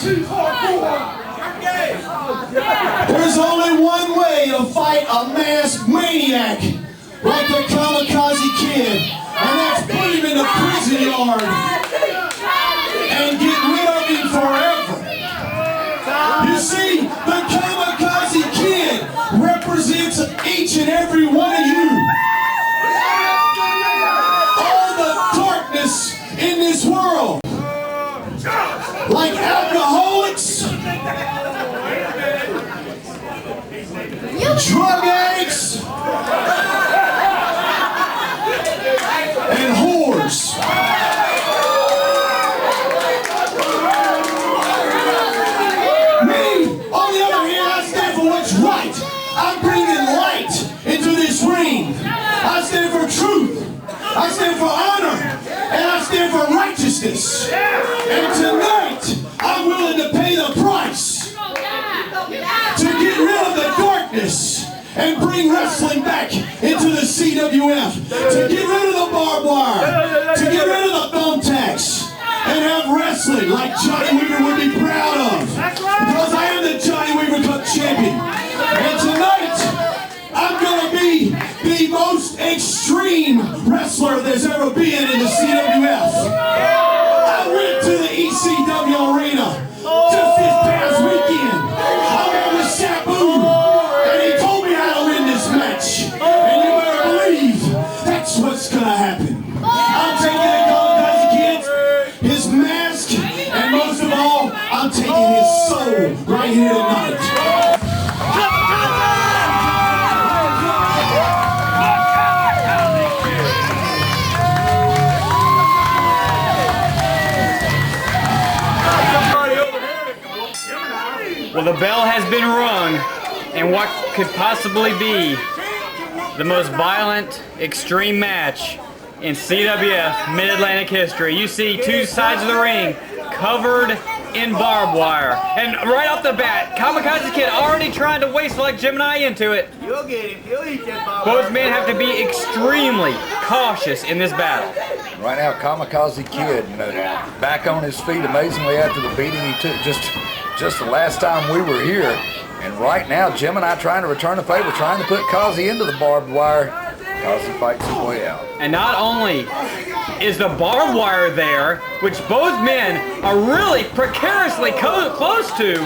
There's only one way to fight a masked maniac like the Kamakazi Kid, and that's put him in the prison yard and get rid of him forever. You see, the Kamakazi Kid represents each and every justice. And tonight, I'm willing to pay the price to get rid of the darkness and bring wrestling back into the CWF. To get rid of the barbed wire. To get rid of the thumbtacks. And have wrestling like Johnny Weaver would be proud of. Because I am the Johnny Weaver Cup champion. And tonight, I'm going to be the most extreme wrestler there's ever been in the CWF. I went to the ECW arena just this past weekend. I met with Sabu, and he told me how to win this match. And you better believe that's what's going to happen. I'm taking the Kamakazi Kid, his mask, and most of all, I'm taking his soul right here tonight. Well, the bell has been rung, and what could possibly be the most violent, extreme match in CWF Mid-Atlantic history. You see two sides of the ring covered in barbed wire. And right off the bat, Kamakazi Kid already trying to waste like Gemini into it. You'll get him. You'll eat that barbed Both men have to be extremely cautious in this battle. Right now, Kamakazi Kid, back on his feet amazingly after the beating he took just the last time we were here. And right now, Gemini trying to return the favor, trying to put Kazi into the barbed wire. Kazi fights his way out. And not only is the barbed wire there, which both men are really precariously close to,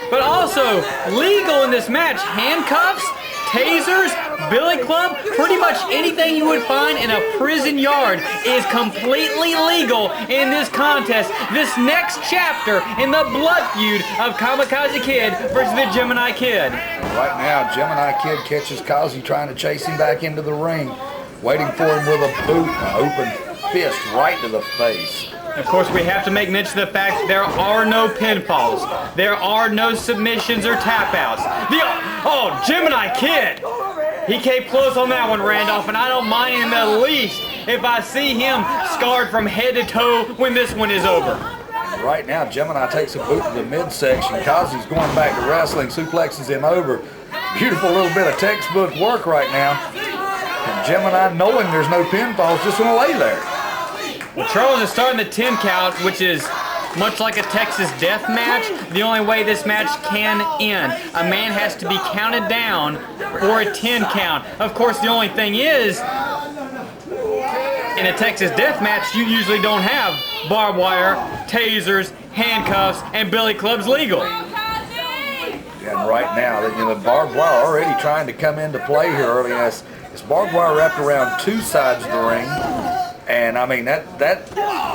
but also legal in this match. Handcuffs, tasers, billy club, pretty much anything you would find in a prison yard is completely legal in this contest. This next chapter in the blood feud of Kamakazi Kid versus the Gemini Kid. Right now, Gemini Kid catches Kazi trying to chase him back into the ring, waiting for him with a boot, an open fist right to the face. Of course, we have to make mention of the fact there are no pinfalls. There are no submissions or tap outs. Oh, Gemini Kid! He came close on that one, Randolph, and I don't mind him the least if I see him scarred from head to toe when this one is over. Right now, Gemini takes a boot to the midsection. Kazi's going back to wrestling, suplexes him over. Beautiful little bit of textbook work right now. And Gemini, knowing there's no pinfalls, just going to lay there. Well, Charles is starting the 10 count, which is much like a Texas death match. The only way this match can end. A man has to be counted down for a 10 count. Of course, the only thing is, in a Texas death match, you usually don't have barbed wire, tasers, handcuffs, and billy clubs legal. And right now, the barbed wire already trying to come into play here early. It's barbed wire wrapped around two sides of the ring. And I mean, that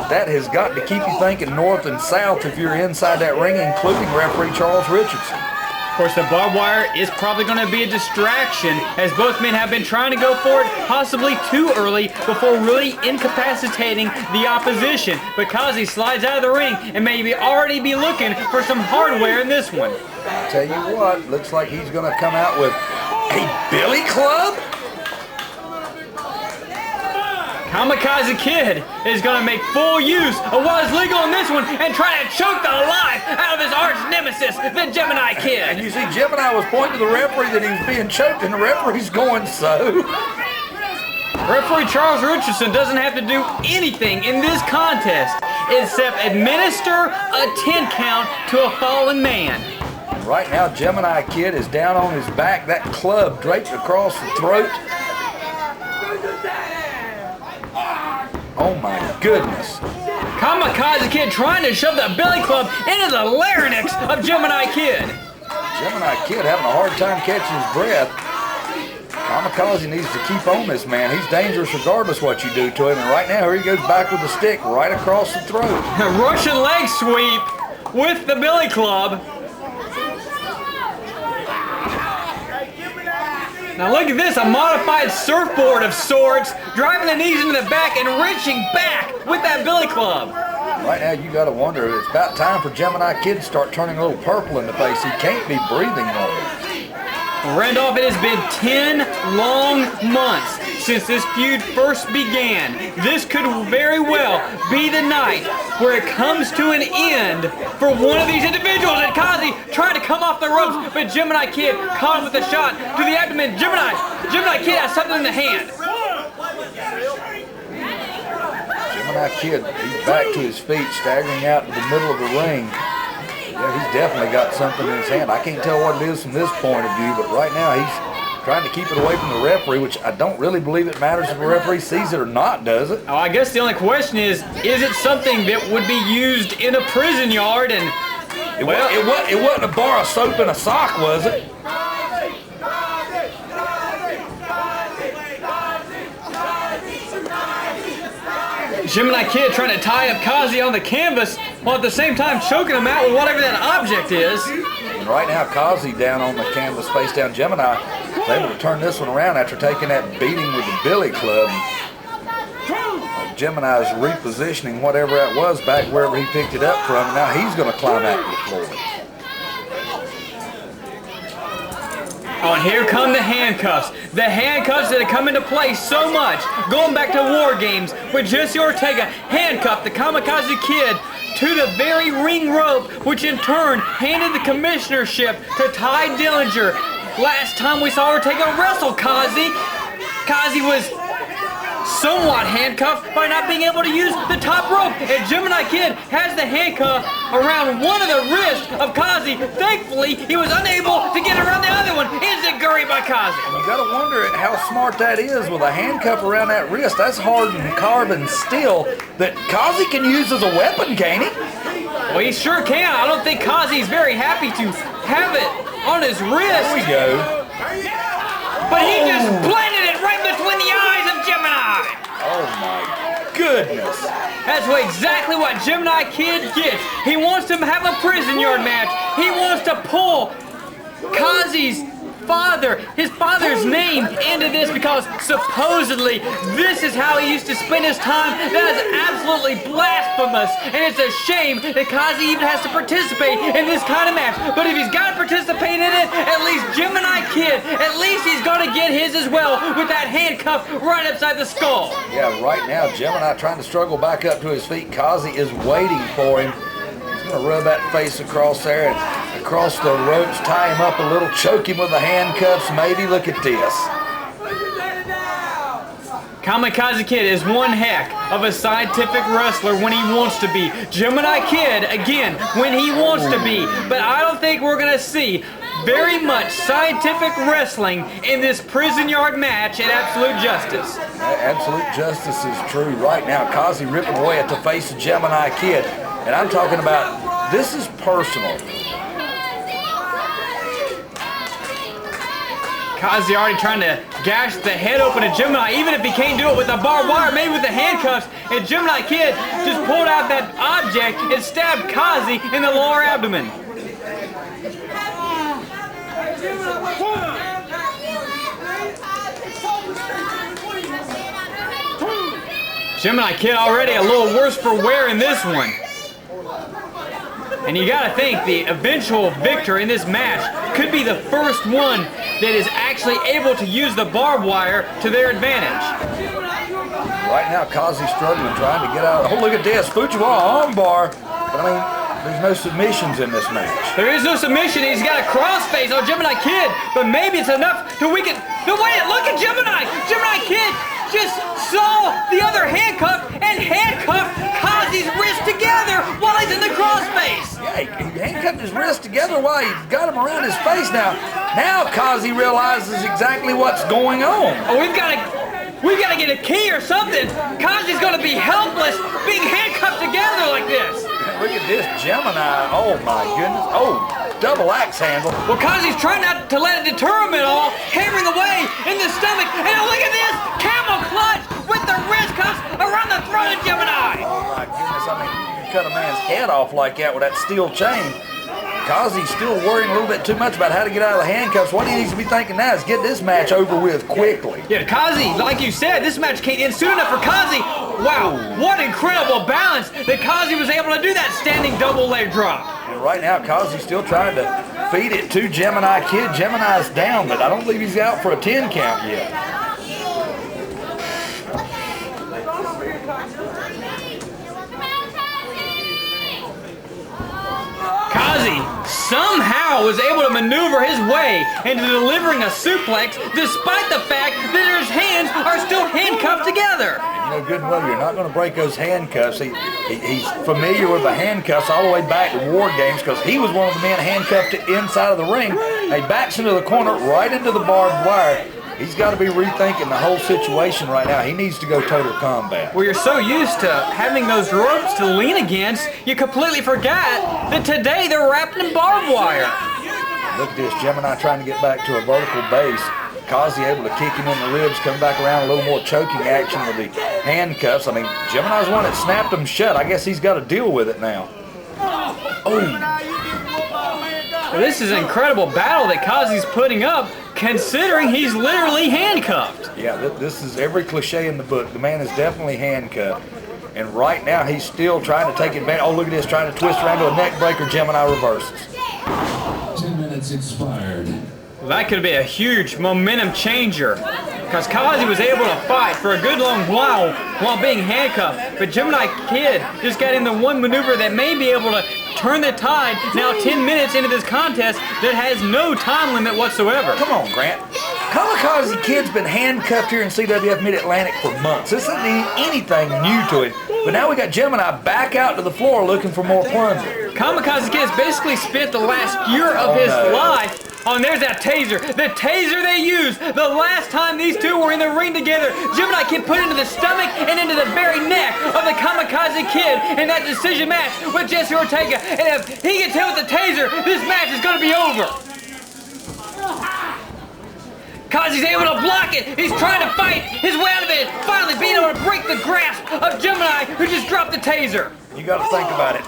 has got to keep you thinking north and south if you're inside that ring, including referee Charles Richardson. Of course, the barbed wire is probably going to be a distraction, as both men have been trying to go for it possibly too early before really incapacitating the opposition. But Kazi slides out of the ring and maybe already be looking for some hardware in this one. I'll tell you what, looks like he's going to come out with a billy club. Kamakazi Kid is going to make full use of what is legal in this one and try to choke the life out of his arch nemesis, the Gemini Kid. And you see, Gemini was pointing to the referee that he was being choked, and the referee's going so. Referee Charles Richardson doesn't have to do anything in this contest except administer a 10 count to a fallen man. And right now, Gemini Kid is down on his back, that club draped across the throat. Oh my goodness. Kamakazi Kid trying to shove the billy club into the larynx of Gemini Kid. Gemini Kid having a hard time catching his breath. Kamakazi needs to keep on this man. He's dangerous regardless what you do to him. And right now, here he goes back with the stick right across the throat. Russian leg sweep with the billy club. Now look at this, a modified surfboard of sorts, driving the knees into the back and reaching back with that billy club. Right now, you got to wonder, it's about time for Gemini Kid to start turning a little purple in the face. He can't be breathing normally. Randolph, it has been 10 long months since this feud first began. This could very well be the night where it comes to an end for one of these individuals. And Kazi tried to come off the ropes, but Gemini Kid caught him with a shot to the abdomen. Gemini Kid has something in the hand. Gemini Kid, he's back to his feet, staggering out to the middle of the ring. Yeah, he's definitely got something in his hand. I can't tell what it is from this point of view, but right now he's trying to keep it away from the referee, which I don't really believe it matters if the referee sees it or not, does it? Oh, I guess the only question is it something that would be used in a prison yard? And it wasn't a bar of soap and a sock, was it? Gemini Kid trying to tie up Kazi on the canvas while at the same time choking him out with whatever that object is. And right now, Kazi down on the canvas, face down. Gemini was able to turn this one around after taking that beating with the billy club. Gemini is repositioning whatever that was back wherever he picked it up from. And now he's going to climb out to the floor. Oh, and here come the handcuffs. The handcuffs that have come into play so much. Going back to War Games, where Jesse Ortega handcuffed the Kamakazi Kid to the very ring rope, which in turn handed the commissionership to Ty Dillinger. Last time we saw Ortega wrestle Kazi was somewhat handcuffed by not being able to use the top rope. And Gemini Kid has the handcuff around one of the wrists of Kazi. Thankfully, he was unable to get around the other one. Enziguri by Kazi. You gotta wonder how smart that is with a handcuff around that wrist. That's hardened carbon steel that Kazi can use as a weapon, can't he? Well, he sure can. I don't think Kazi's very happy to have it on his wrist. There we go. But he just planted it right between the eyes of Gemini. Oh my goodness. That's exactly what Gemini Kid gets. He wants to have a prison yard match. He wants to pull Kazi's father, his father's name into this because supposedly this is how he used to spend his time. That is absolutely blasphemous, and it's a shame that Kazi even has to participate in this kind of match. But if he's got to participate in it, at least Gemini Kid, at least he's going to get his as well with that handcuff right upside the skull. Yeah, right now Gemini trying to struggle back up to his feet. Kazi is waiting for him. He's going to rub that face across there and across the ropes, tie him up a little, choke him with the handcuffs, maybe. Look at this. Kamakazi Kid is one heck of a scientific wrestler when he wants to be. Gemini Kid, again, when he wants to be. But I don't think we're going to see very much scientific wrestling in this prison yard match at Absolute Justice. Absolute Justice is true right now. Kazi ripping away at the face of Gemini Kid. And I'm talking about, this is personal. Kazi already trying to gash the head open of Gemini, even if he can't do it with a barbed wire, maybe with the handcuffs. And Gemini Kid just pulled out that object and stabbed Kazi in the lower abdomen. Gemini Kid already a little worse for wear in this one. And you gotta think the eventual victor in this match could be the first one that is actually able to use the barbed wire to their advantage. Right now, Kazi's struggling, trying to get out. Oh, look at this, Fujiwara armbar. But I mean, there's no submissions in this match. There is no submission. He's got a crossface on Gemini Kid, but maybe it's enough to weaken. No, wait, look at Gemini. Gemini Kid just saw the other handcuff and handcuffed Kazi's wrist together while he's in the crossface. Yeah, he handcuffed his wrist together while he got him around his face. Now Kazi realizes exactly what's going on. Oh, we've got to get a key or something. Kazi's going to be helpless being handcuffed together like this. Look at this Gemini. Oh my goodness. Oh, double axe handle. Well, Kazi's trying not to let it deter him at all, hammering away in the stomach. And look at this camel clutch with the wrist cuffs around the throat of Gemini. Oh my goodness. I mean, you can cut a man's head off like that with that steel chain. Kazi's still worrying a little bit too much about how to get out of the handcuffs. What he needs to be thinking now is get this match over with quickly. Yeah, Kazi, like you said, this match can't end soon enough for Kazi. Wow, what incredible balance that Kazi was able to do that standing double leg drop. And right now, Kazi's still trying to feed it to Gemini Kid. Gemini's down, but I don't believe he's out for a 10 count yet. Kazi somehow was able to maneuver his way into delivering a suplex despite the fact that his hands are still handcuffed together. And you know good and well you're not going to break those handcuffs. He's familiar with the handcuffs all the way back to War Games because he was one of the men handcuffed inside of the ring. He backs into the corner right into the barbed wire. He's got to be rethinking the whole situation right now. He needs to go total combat. Well, you're so used to having those ropes to lean against, you completely forgot that today they're wrapped in barbed wire. Look at this, Gemini trying to get back to a vertical base. Kazi able to kick him in the ribs, come back around, a little more choking action with the handcuffs. I mean, Gemini's one that snapped him shut. I guess he's got to deal with it now. Well, this is an incredible battle that Kazi's putting up, considering he's literally handcuffed. Yeah, this is every cliche in the book. The man is definitely handcuffed. And right now, he's still trying to take advantage. Oh, look at this, trying to twist around to a neck breaker. Gemini reverses. 10 minutes expired. Well, that could be a huge momentum changer, because Kazi was able to fight for a good long while being handcuffed. But Gemini Kid just got in the one maneuver that may be able to turn the tide now 10 minutes into this contest that has no time limit whatsoever. Come on, Grant. Kamakazi Kid's been handcuffed here in CWF Mid-Atlantic for months. This isn't anything new to him. But now we got Gemini back out to the floor looking for more plunder. Kamakazi Kid has basically spent the last year of his life. Oh, and there's that taser. The taser they used the last time these two were in the ring together. Gemini Kid put it into the stomach and into the very neck of the Kamakazi Kid in that decision match with Jesse Ortega. And if he gets hit with the taser, this match is going to be over. Kazi's able to block it. He's trying to fight his way out of it. Finally being able to break the grasp of Gemini, who just dropped the taser. You got to think about it.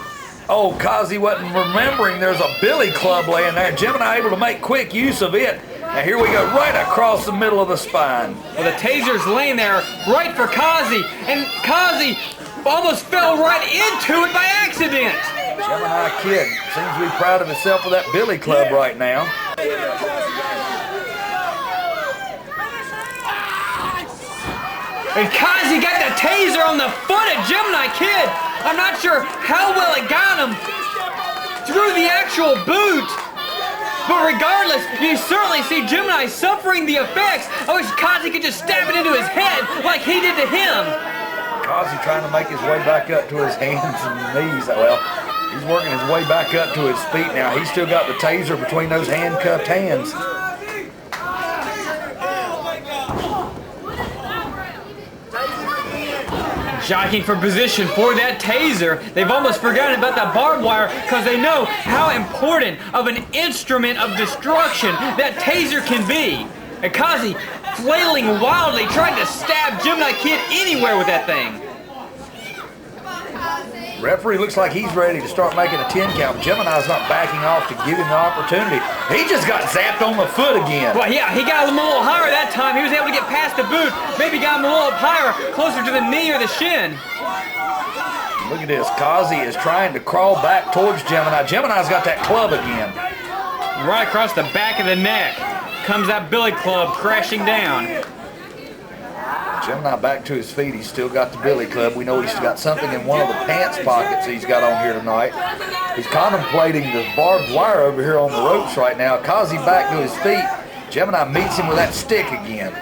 Oh, Kazi wasn't remembering there's a billy club laying there. Gemini able to make quick use of it. Now here we go, right across the middle of the spine. Well, the taser's laying there right for Kazi, and Kazi almost fell right into it by accident. Gemini Kid seems to be proud of himself with that billy club right now. And Kazi got the taser on the foot of Gemini Kid. I'm not sure how well it got him through the actual boot. But regardless, you certainly see Gemini suffering the effects. I wish Kazi could just stab it into his head like he did to him. Kazi trying to make his way back up to his hands and knees. Well, he's working his way back up to his feet now. He's still got the taser between those handcuffed hands. Jockeying for position for that taser. They've almost forgotten about that barbed wire because they know how important of an instrument of destruction that taser can be. And Kazi flailing wildly, trying to stab Gemini Kid anywhere with that thing. Referee looks like he's ready to start making a 10 count. Gemini's not backing off to give him the opportunity. He just got zapped on the foot again. Well, yeah, he got him a little higher that time. He was able to get past the boot. Maybe got him a little up higher, closer to the knee or the shin. Look at this. Kazi is trying to crawl back towards Gemini. Gemini's got that club again. Right across the back of the neck comes that billy club crashing down. Gemini back to his feet. He's still got the billy club. We know he's got something in one of the pants pockets he's got on here tonight. He's contemplating the barbed wire over here on the ropes right now. Kazi back to his feet. Gemini meets him with that stick again.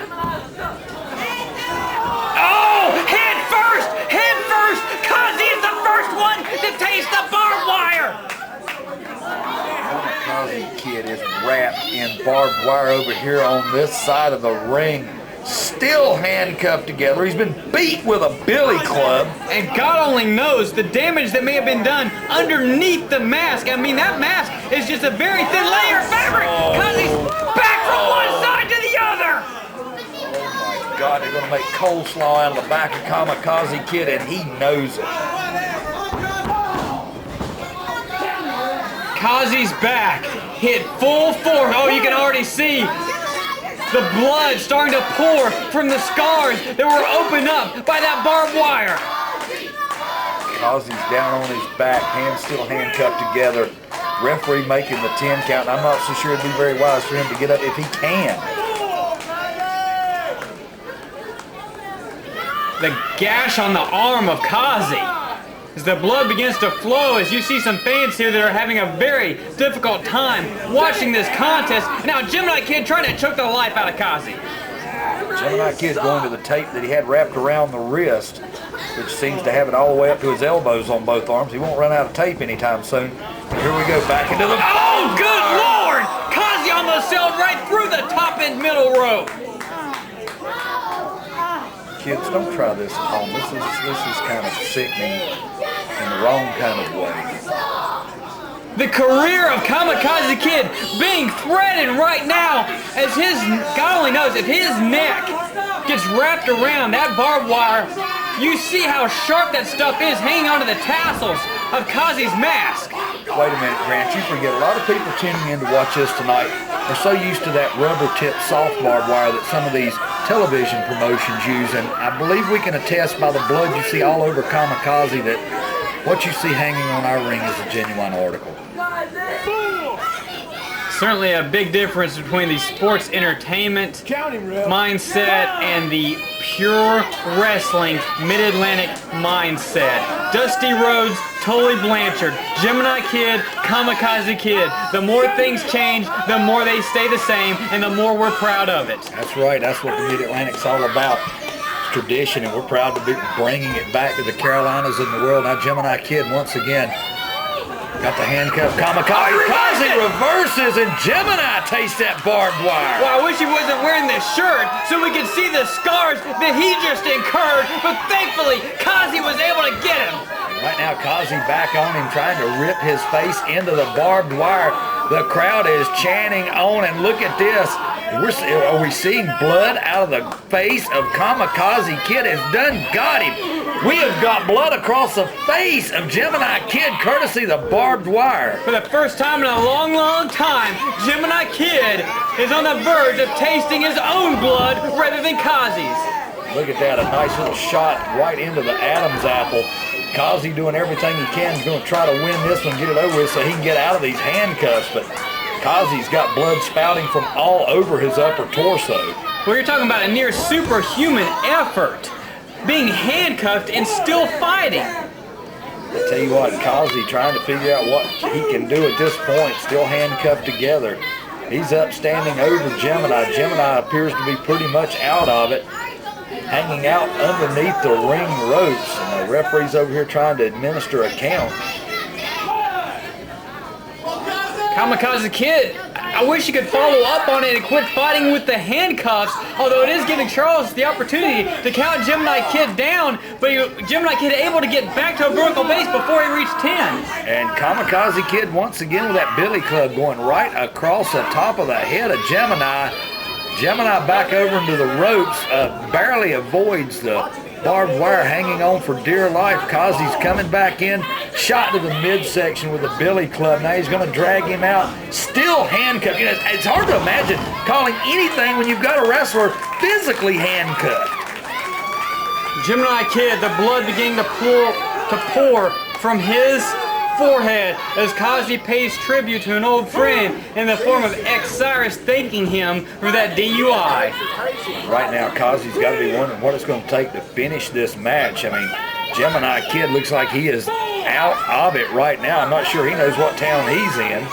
Oh, head first! Head first! Kazi is the first one to taste the barbed wire! Kamakazi Kid is wrapped in barbed wire over here on this side of the ring. Still handcuffed together. He's been beat with a billy club. And God only knows the damage that may have been done underneath the mask. I mean, that mask is just a very thin layer of fabric. Kazi's back from one side to the other. Oh my God, they're going to make coleslaw out of the back of Kamakazi Kid, and he knows it. Kazi's back, hit full force. Oh, you can already see the blood starting to pour from the scars that were opened up by that barbed wire. Kazi's down on his back, hands still handcuffed together. Referee making the 10 count. I'm not so sure it'd be very wise for him to get up if he can. the gash on the arm of Kazi. As the blood begins to flow, as you see some fans here that are having a very difficult time watching this contest. Now Gemini Kid trying to choke the life out of Kazi. Gemini Kid going to the tape that he had wrapped around the wrist, which seems to have it all the way up to his elbows on both arms. He won't run out of tape anytime soon. Here we go, back into the... Oh, good Lord! Kazi almost sailed right through the top and middle rope. Kids, don't try this at home. This is kind of sickening in the wrong kind of way. The career of Kamakazi Kid being threatened right now, as his, God only knows, if his neck gets wrapped around that barbed wire, you see how sharp that stuff is hanging onto the tassels of Kazi's mask. Wait a minute, Grant, you forget, a lot of people tuning in to watch us tonight are so used to that rubber tip soft barbed wire that some of these television promotions use, and I believe we can attest by the blood you see all over Kamakazi that what you see hanging on our ring is a genuine article. Certainly a big difference between the sports entertainment mindset and the pure wrestling mid-Atlantic mindset. Dusty Rhodes, Tully Blanchard, Gemini Kid, Kamakazi Kid. The more things change, the more they stay the same, and the more we're proud of it. That's right. That's what the Mid-Atlantic's all about. It's tradition, and we're proud to be bringing it back to the Carolinas and the world. Now Gemini Kid once again got the handcuff. Kamakazi reverses, and Gemini takes that barbed wire. Well, I wish he wasn't wearing this shirt so we could see the scars that he just incurred, but thankfully, Kazi was able to get him. Right now, Kazi back on him, trying to rip his face into the barbed wire. The crowd is chanting on, and look at this. Are we seeing blood out of the face of Kamakazi Kid? Has done got him. We have got blood across the face of Gemini Kid, courtesy of the barbed wire. For the first time in a long, long time, Gemini Kid is on the verge of tasting his own blood rather than Kazi's. Look at that, a nice little shot right into the Adam's apple. Kazi doing everything he can. He's going to try to win this one, get it over with so he can get out of these handcuffs, but Kazi's got blood spouting from all over his upper torso. Well, you're talking about a near superhuman effort. Being handcuffed and still fighting. I tell you what, Kazi trying to figure out what he can do at this point, still handcuffed together. He's up standing over Gemini. Gemini appears to be pretty much out of it, hanging out underneath the ring ropes. And the referee's over here trying to administer a count. Kamakazi Kid, I wish you could follow up on it and quit fighting with the handcuffs, although it is giving Charles the opportunity to count Gemini Kid down, but Gemini Kid able to get back to a vertical base before he reached 10. And Kamakazi Kid once again with that billy club going right across the top of the head of Gemini. Gemini back over into the ropes, barely avoids the barbed wire, hanging on for dear life. Kazi's coming back in, shot to the midsection with a billy club. Now he's going to drag him out, still handcuffed. You know, it's hard to imagine calling anything when you've got a wrestler physically handcuffed. Gemini Kid, the blood beginning to pour from his forehead as Kazi pays tribute to an old friend in the form of ex-Cyrus thanking him for that DUI. Right now, Kazi's got to be wondering what it's going to take to finish this match. I mean, Gemini Kid looks like he is out of it right now. I'm not sure he knows what town he's in.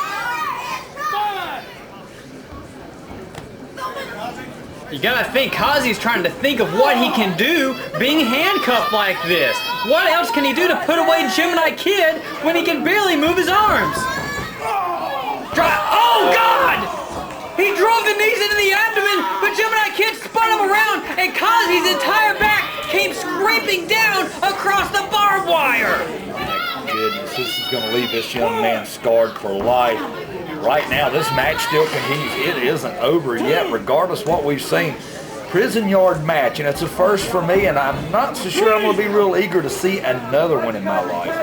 You gotta think, Kazi's trying to think of what he can do being handcuffed like this. What else can he do to put away Gemini Kid when he can barely move his arms? Oh God! He drove the knees into the abdomen, but Gemini Kid spun him around and Kazi's entire back came scraping down across the barbed wire. My goodness, this is going to leave this young man scarred for life. Right now, this match still continues. It isn't over yet, regardless of what we've seen. Prison yard match, and it's a first for me, and I'm not so sure I'm going to be real eager to see another one in my life.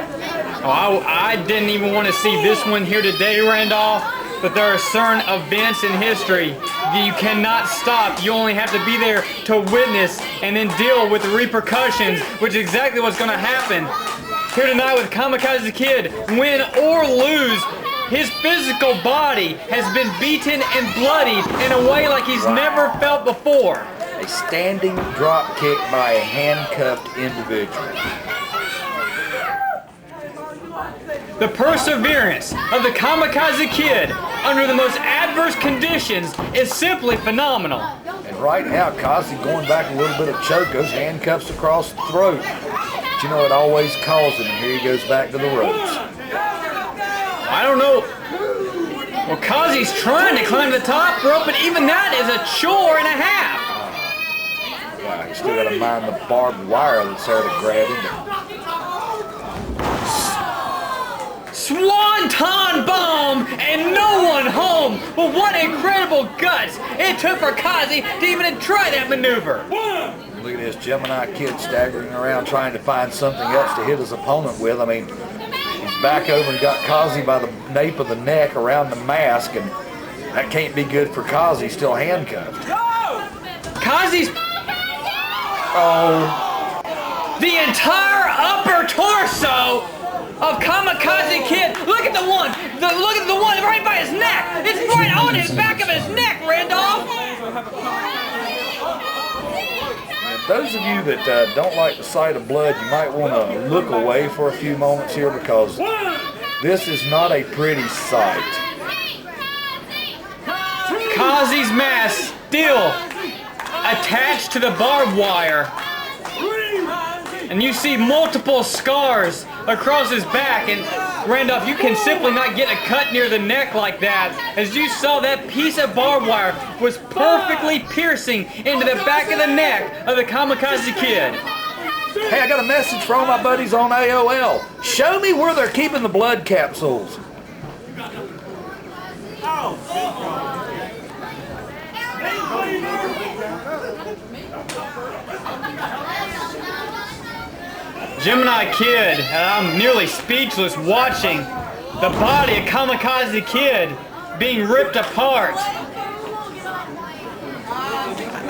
Oh, I didn't even want to see this one here today, Randolph, but there are certain events in history that you cannot stop. You only have to be there to witness and then deal with the repercussions, which is exactly what's going to happen. Here tonight with Kamakazi Kid, win or lose, his physical body has been beaten and bloodied in a way like he's never felt before. A standing drop kick by a handcuffed individual. The perseverance of the Kamakazi Kid under the most adverse conditions is simply phenomenal. And right now, Kazi going back a little bit of choke, those handcuffs across the throat. But you know, it always calls him, and here he goes back to the ropes. I don't know. Well, Kazi's trying to climb the top rope, but even that is a chore and a half. Yeah, he's still got to mind the barbed wire that's there to grab him. Swanton bomb and no one home. Well, what incredible guts it took for Kazi to even try that maneuver. Look at this Gemini Kid staggering around trying to find something else to hit his opponent with. I mean, he's back over and got Kazi by the nape of the neck around the mask, and that can't be good for Kazi, still handcuffed. Kazi's... Oh. The entire upper torso of Kamakazi Kid. Look at the one. Look at the one right by his neck. It's right on his back of his neck, Randolph. And those of you that don't like the sight of blood, you might want to look away for a few moments here, because this is not a pretty sight. Kazi's mask still attached to the barbed wire. And you see multiple scars across his back, and Randolph, you can simply not get a cut near the neck like that. As you saw, that piece of barbed wire was perfectly piercing into the back of the neck of the Kamakazi Kid. Hey, I got a message for all my buddies on AOL. Show me where they're keeping the blood capsules. Gemini Kid, and I'm nearly speechless watching the body of Kamakazi Kid being ripped apart.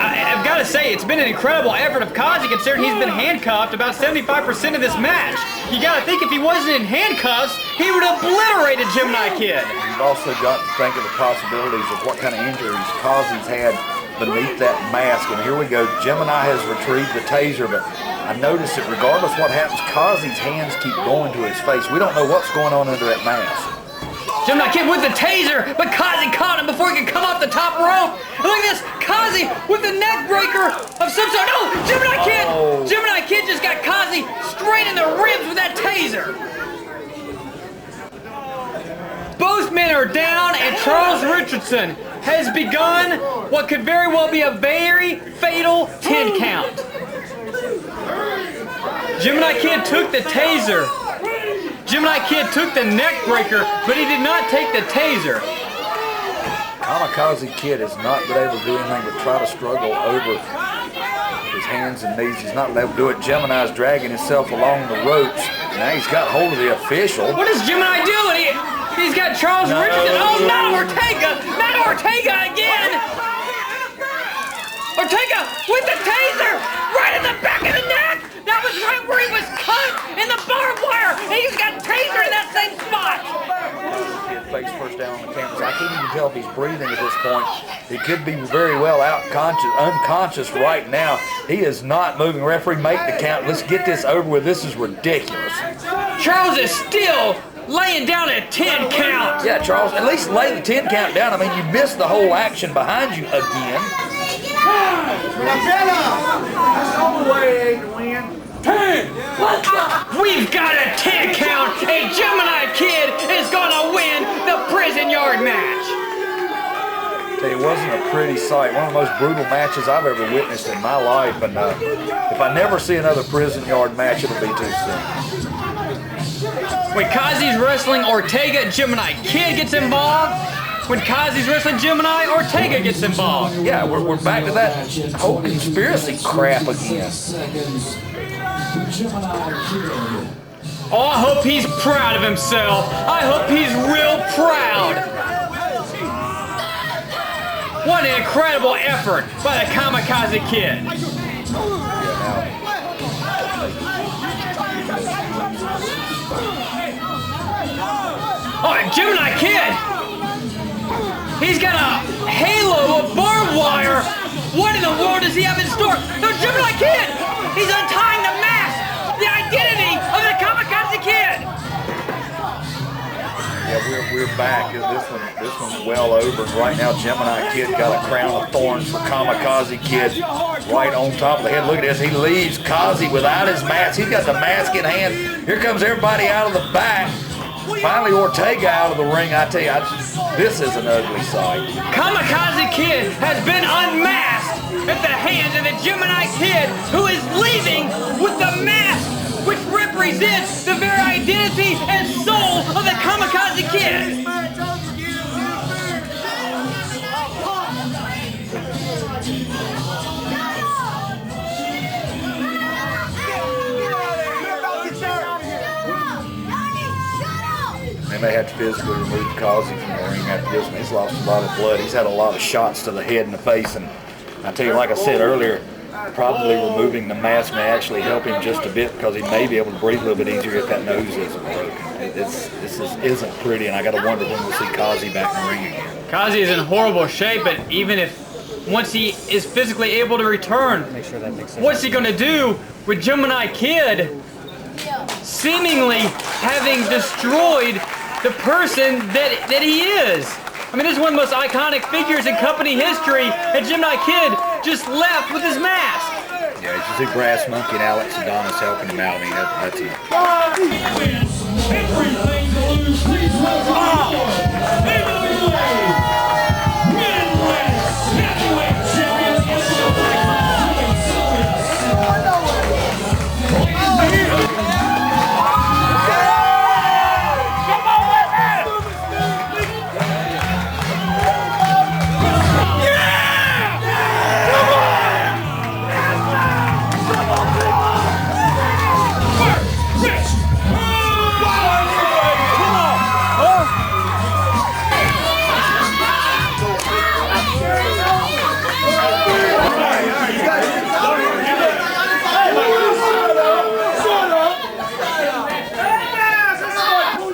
I've got to say, it's been an incredible effort of Kazi, considering he's been handcuffed about 75% of this match. You got to think if he wasn't in handcuffs, he would have obliterated Gemini Kid. You've also got to think of the possibilities of what kind of injuries Kazi's had beneath that mask. And here we go, Gemini has retrieved the taser, but I noticed that regardless what happens, Kazi's hands keep going to his face. We don't know what's going on under that mask. Gemini Kid with the taser, but Kazi caught him before he could come off the top rope. And look at this, Kazi with the neck breaker of some sort. No, Gemini Kid! Gemini Kid just got Kazi straight in the ribs with that taser. Both men are down, and Charles Richardson has begun what could very well be a very fatal 10 count. Gemini Kid took the taser. Gemini Kid took the neck breaker, but he did not take the taser. Kamakazi Kid has not been able to do anything but try to struggle over his hands and knees. He's not been able to do it. Gemini's dragging himself along the ropes. Now he's got hold of the official. What is Gemini doing? He's got Charles Richardson. Oh, not Ortega! Not Ortega again! Ortega with the taser! Right in the back of the neck! That was right where he was cut in the barbed wire! And he's got taser in that same spot! Kid face first down on the cameras. I can't even tell if he's breathing at this point. He could be very well unconscious right now. He is not moving. Referee, make the count. Let's get this over with. This is ridiculous. Charles is still laying down a 10 count. Yeah, Charles, at least lay the 10 count down. I mean, you missed the whole action behind you again. We've got a 10 count, and Gemini Kid is gonna win the prison yard match. It wasn't a pretty sight. One of the most brutal matches I've ever witnessed in my life. And if I never see another prison yard match, it'll be too soon. When Kazi's wrestling Ortega, Gemini Kid gets involved. When Kazi's wrestling Gemini, Ortega gets involved. Yeah, we're back to that whole conspiracy crap again. Oh, I hope he's proud of himself. I hope he's real proud. What an incredible effort by the Kamakazi Kid. Oh, Gemini Kid! He's got a halo of barbed wire What in the world does he have in store? No, Gemini Kid! He's untying the mask! The identity of the Kamakazi Kid! Yeah, we're back. This one's well over. Right now, Gemini Kid got a crown of thorns for Kamakazi Kid right on top of the head. Look at this. He leaves Kazi without his mask. He's got the mask in hand. Here comes everybody out of the back. Finally, Ortega out of the ring. I tell you, this is an ugly sight. Kamakazi Kid has been unmasked at the hands of the Gemini Kid, who is leaving with the mask, which represents the very identity and soul of the Kamakazi Kid. They may have to physically remove Kazi from the ring after this one. He's lost a lot of blood. He's had a lot of shots to the head and the face, and I tell you, like I said earlier, probably removing the mask may actually help him just a bit because he may be able to breathe a little bit easier if that nose isn't broken. This isn't pretty, and I got to wonder when we'll see Kazi back in the ring again. Kazi is in horrible shape, but even if once he is physically able to return, what's he going to do with Gemini Kid seemingly having destroyed the person that he is? I mean, this is one of the most iconic figures in company history, and Gemini Kid just left with his mask. Yeah, you see Brass Munkey and Alex Adonis helping him out. I mean, that's it. Everything to lose, please welcome AWA Midwest Heavyweight Champion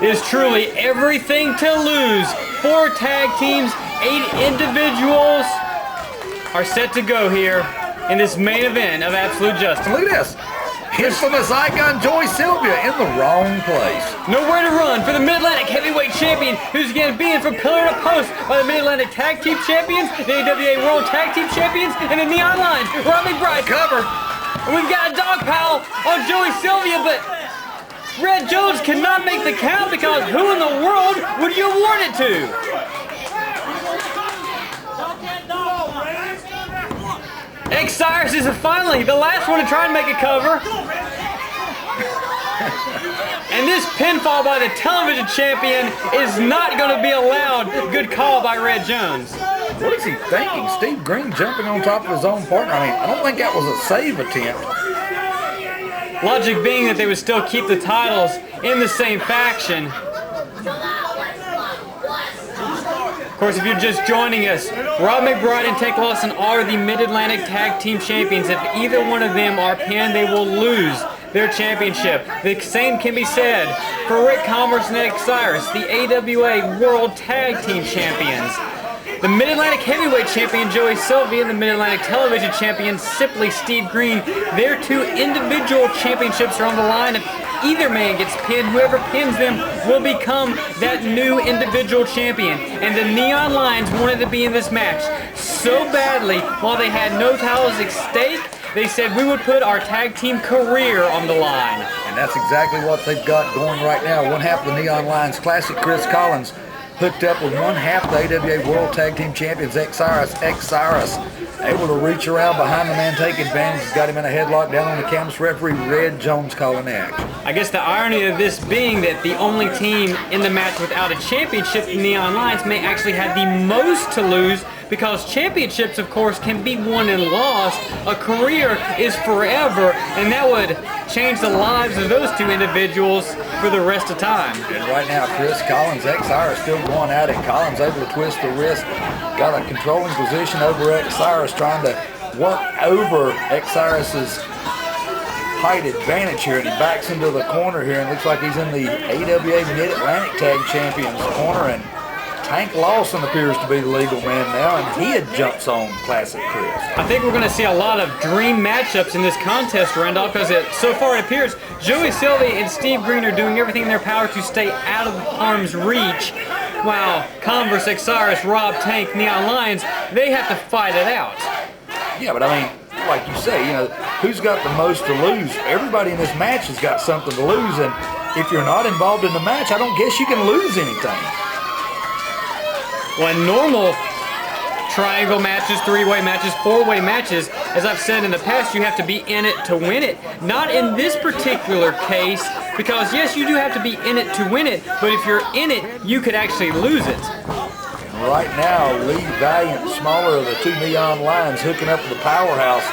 Is truly everything to lose. 4 tag teams, 8 individuals are set to go here in this main event of Absolute Justice. Look at this. Infamous icon Joey Sylvia in the wrong place. Nowhere to run for the Mid-Atlantic Heavyweight Champion, who's again being from pillar to post by the Mid-Atlantic Tag Team Champions, the AWA World Tag Team Champions, and the Neon Lions. Rob McBride cover. And we've got a dog pile on Joey Sylvia, but Red Jones cannot make the count because who in the world would you award it to? X-Cyrus is finally the last one to try and make a cover. And this pinfall by the television champion is not going to be allowed. Good call by Red Jones. What is he thinking? Steve Green jumping on top of his own partner. I mean, I don't think that was a save attempt. Logic being that they would still keep the titles in the same faction. Of course, if you're just joining us, Rob McBride and Tank Lawson are the Mid-Atlantic Tag Team Champions. If either one of them are pinned, they will lose their championship. The same can be said for Ric Converse and X-Cyrus, the AWA World Tag Team Champions. The Mid-Atlantic Heavyweight Champion Joey Sylvia and the Mid-Atlantic Television Champion Simply Steve Green. Their 2 individual championships are on the line. If either man gets pinned, whoever pins them will become that new individual champion. And the Neon Lions wanted to be in this match so badly, while they had no titles at stake, they said we would put our tag team career on the line. And that's exactly what they've got going right now. One half of the Neon Lions Classic, Chris Collins, hooked up with one half the AWA World Tag Team Champions, X-Cyrus, able to reach around behind the man, take advantage. He's got him in a headlock down on the canvas. Referee Red Jones calling the action. I guess the irony of this being that the only team in the match without a championship, the Neon Lions, may actually have the most to lose, because championships, of course, can be won and lost. A career is forever, and that would change the lives of those 2 individuals for the rest of time. And right now, Chris Collins, X-Cyrus still going at it. Collins able to twist the wrist, got a controlling position over X-Cyrus, trying to work over X-Cyrus's height advantage here, and he backs into the corner here, and looks like he's in the AWA Mid-Atlantic Tag Champions corner, and Tank Lawson appears to be the legal man now, and he had jumps on Classic Chris. I think we're going to see a lot of dream matchups in this contest, Randolph, because so far it appears Joey Sylvie and Steve Green are doing everything in their power to stay out of harm's reach, while Converse, Osiris, Rob, Tank, Neon Lions, they have to fight it out. Yeah, but I mean, like you say, you know, who's got the most to lose? Everybody in this match has got something to lose, and if you're not involved in the match, I don't guess you can lose anything. Well, in normal triangle matches, three-way matches, four-way matches, as I've said in the past, you have to be in it to win it. Not in this particular case, because yes, you do have to be in it to win it, but if you're in it, you could actually lose it. And right now, Lee Valiant, smaller of the two Neon Lions, hooking up to the powerhouse.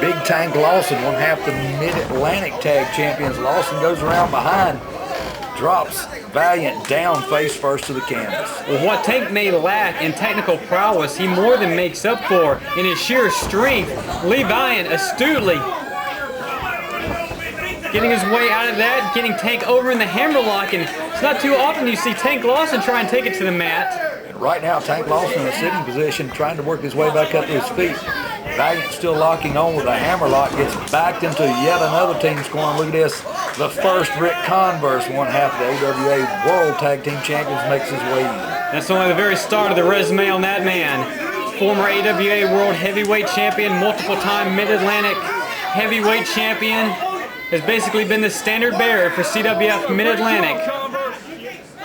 Big Tank Lawson, one half the Mid-Atlantic Tag Champions. Lawson goes around behind, drops Valiant down face first to the canvas. Well, what Tank may lack in technical prowess, he more than makes up for in his sheer strength. Lee Valiant astutely getting his way out of that, getting Tank over in the hammerlock, and it's not too often you see Tank Lawson try and take it to the mat. And right now, Tank Lawson in a sitting position, trying to work his way back up to his feet. Valiant still locking on with a hammerlock, gets backed into yet another team scoring. Look at this. The first Ric Converse, one half of the AWA World Tag Team Champions, makes his way in. That's only the very start of the resume on that man. Former AWA World Heavyweight Champion, multiple-time Mid-Atlantic Heavyweight Champion, has basically been the standard bearer for CWF Mid-Atlantic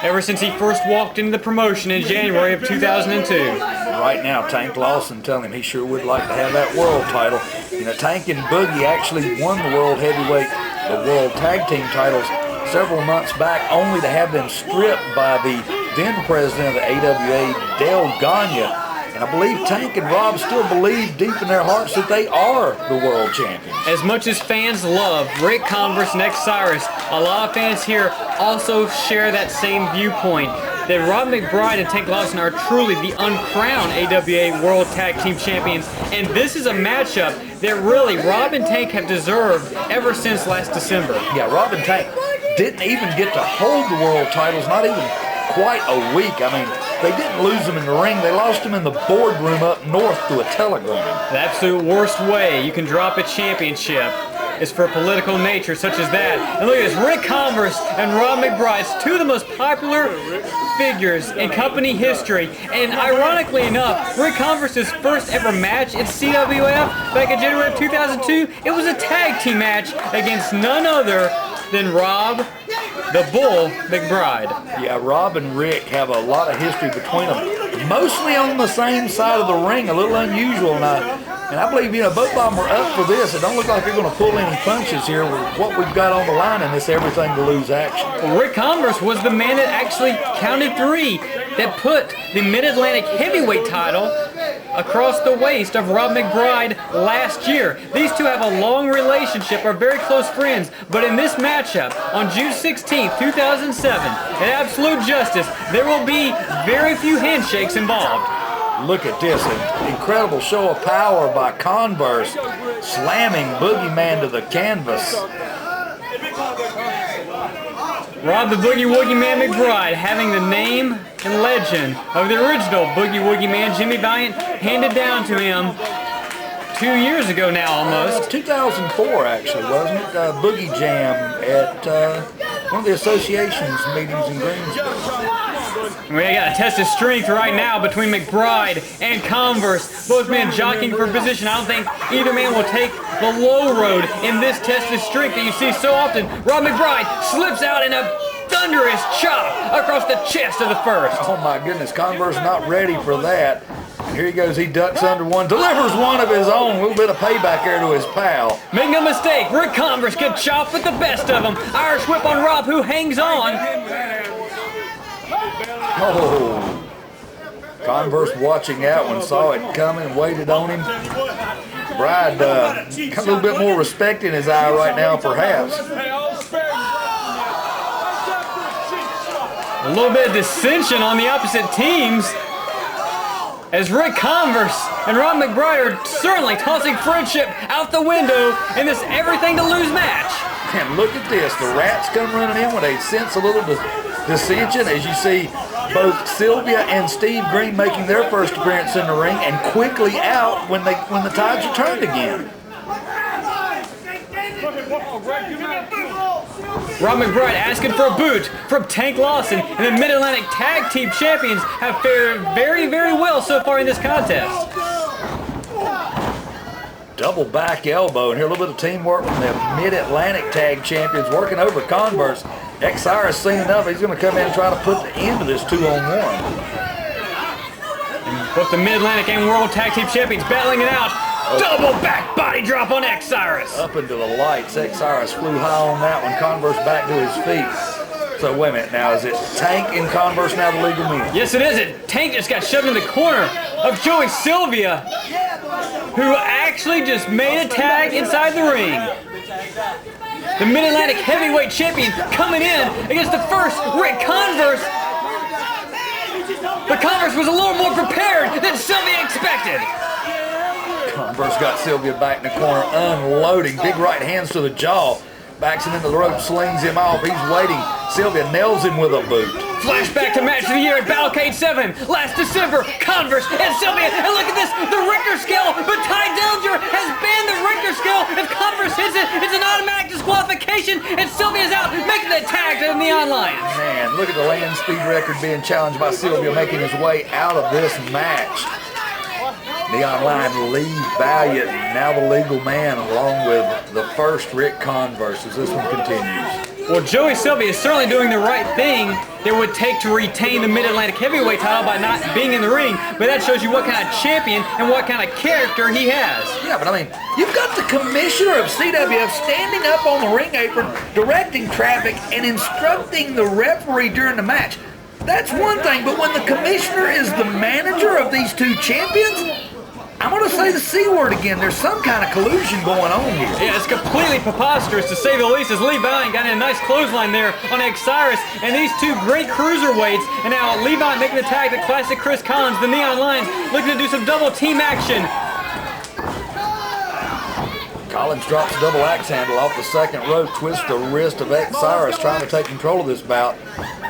ever since he first walked into the promotion in January of 2002. Right now, Tank Lawson telling him he sure would like to have that world title. You know, Tank and Boogie actually won the World Heavyweight, the World Tag Team titles several months back, only to have them stripped by the then president of the AWA, Dale Gagne. And I believe Tank and Rob still believe deep in their hearts that they are the world champions. As much as fans love Ric Converse and Osiris, a lot of fans here also share that same viewpoint, that Rob McBride and Tank Lawson are truly the uncrowned AWA World Tag Team Champions, and this is a matchup that really Rob and Tank have deserved ever since last December. Yeah, Rob and Tank didn't even get to hold the world titles, not even quite a week. I mean, they didn't lose them in the ring. They lost them in the boardroom up north through a telegram. The absolute worst way you can drop a championship is for political nature such as that. And look at this, Ric Converse and Rob McBride, two of the most popular figures in company history. And ironically enough, Ric Converse's first ever match in CWF back in January of 2002, it was a tag team match against none other than Rob the Bull McBride. Yeah, Rob and Rick have a lot of history between them. Mostly on the same side of the ring, a little unusual. And I believe, you know, both of them are up for this. It don't look like they're going to pull any punches here with what we've got on the line in this everything to lose action. Well, Ric Converse was the man that actually counted three, that put the Mid-Atlantic Heavyweight title across the waist of Rob McBride last year. These two have a long relationship, are very close friends, but in this matchup on June 16th, 2007, at Absolute Justice, there will be very few handshakes involved. Look at this, an incredible show of power by Converse, slamming Boogie Man to the canvas. Rob the Boogie Woogie Man McBride having the name and legend of the original Boogie Woogie Man, Jimmy Valiant, handed down to him 2 years ago now almost. 2004 actually, wasn't it? Boogie Jam at one of the association's meetings in Greensboro. We got a test of strength right now between McBride and Converse. Both men jockeying for position. I don't think either man will take the low road in this test of strength that you see so often. Rob McBride slips out in a thunderous chop across the chest of the first. Oh my goodness, Converse not ready for that. Here he goes, he ducks under one, delivers one of his own. A little bit of payback there to his pal. Make no mistake, Ric Converse can chop with the best of them. Irish whip on Rob, who hangs on. Oh, Converse watching that one, saw it coming, waited on him. Bride got a little bit more respect in his eye right now, perhaps. A little bit of dissension on the opposite teams, as Ric Converse and Rob McBride are certainly tossing friendship out the window in this everything-to-lose match. And look at this, the Rats come running in when they sense a little dissension. As you see, Both Sylvia and Steve Green making their first appearance in the ring and quickly out when the tides are turned again. Rob McBride asking for a boot from Tank Lawson, and the Mid-Atlantic Tag Team Champions have fared very, very well so far in this contest. Double back elbow, and here a little bit of teamwork from the Mid-Atlantic Tag Champions working over Converse. X-Cyrus seen enough, he's going to come in and try to put the end to this 2-on-1. Both the Mid-Atlantic and World Tag Team Champions battling it out. Double back body drop on X-Cyrus. Up into the lights, X-Cyrus flew high on that one. Converse back to his feet. So wait a minute now, is it Tank and Converse now the legal men? Yes, it is. Tank just got shoved in the corner of Joey Sylvia, who actually just made a tag inside the ring. The Mid-Atlantic Heavyweight Champion coming in against the first Ric Converse. But Converse was a little more prepared than Sylvia expected. Converse got Sylvia back in the corner, unloading. Big right hands to the jaw. Backs him into the rope, slings him off. He's waiting. Sylvia nails him with a boot. Flashback to match of the year at Battlecade 7. Last December, Converse and Sylvia. And look at this, the Richter scale. But Ty Dillinger has banned the Richter scale. If Converse hits it, it's an automatic disqualification. And Sylvia's out, making the tag to the Neon Lions. Man, look at the land speed record being challenged by Sylvia, making his way out of this match. Neon Lion Lee Valiant, now the legal man, along with the first Ric Converse as this one continues. Well, Joey Sylvia is certainly doing the right thing that would take to retain the Mid-Atlantic Heavyweight title by not being in the ring, but that shows you what kind of champion and what kind of character he has. Yeah, but I mean, you've got the commissioner of CWF standing up on the ring apron, directing traffic and instructing the referee during the match. That's one thing, but when the commissioner is the manager of these two champions, I'm going to say the C word again. There's some kind of collusion going on here. Yeah, it's completely preposterous to say the least, as Lee Valiant got in a nice clothesline there on X-Cyrus, and these two great cruiserweights, and now Lee Valiant making the tag to Classic Chris Collins, the Neon Lions, looking to do some double team action. Collins drops a double axe handle off the second rope, twists the wrist of X-Cyrus, trying to take control of this bout.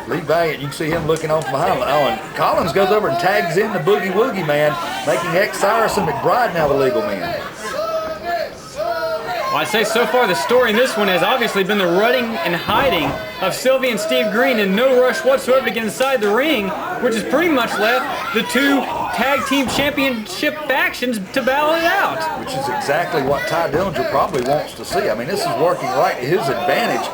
Lee Valiant, you can see him looking off behind. Oh, and Collins goes over and tags in the Boogie Woogie Man, making X-Cyrus and McBride now the legal men. Well, I'd say so far the story in this one has obviously been the running and hiding of Sylvia and Steve Green, and no rush whatsoever to get inside the ring, which has pretty much left the two tag team championship factions to battle it out. Which is exactly what Ty Dillinger probably wants to see. I mean, this is working right to his advantage.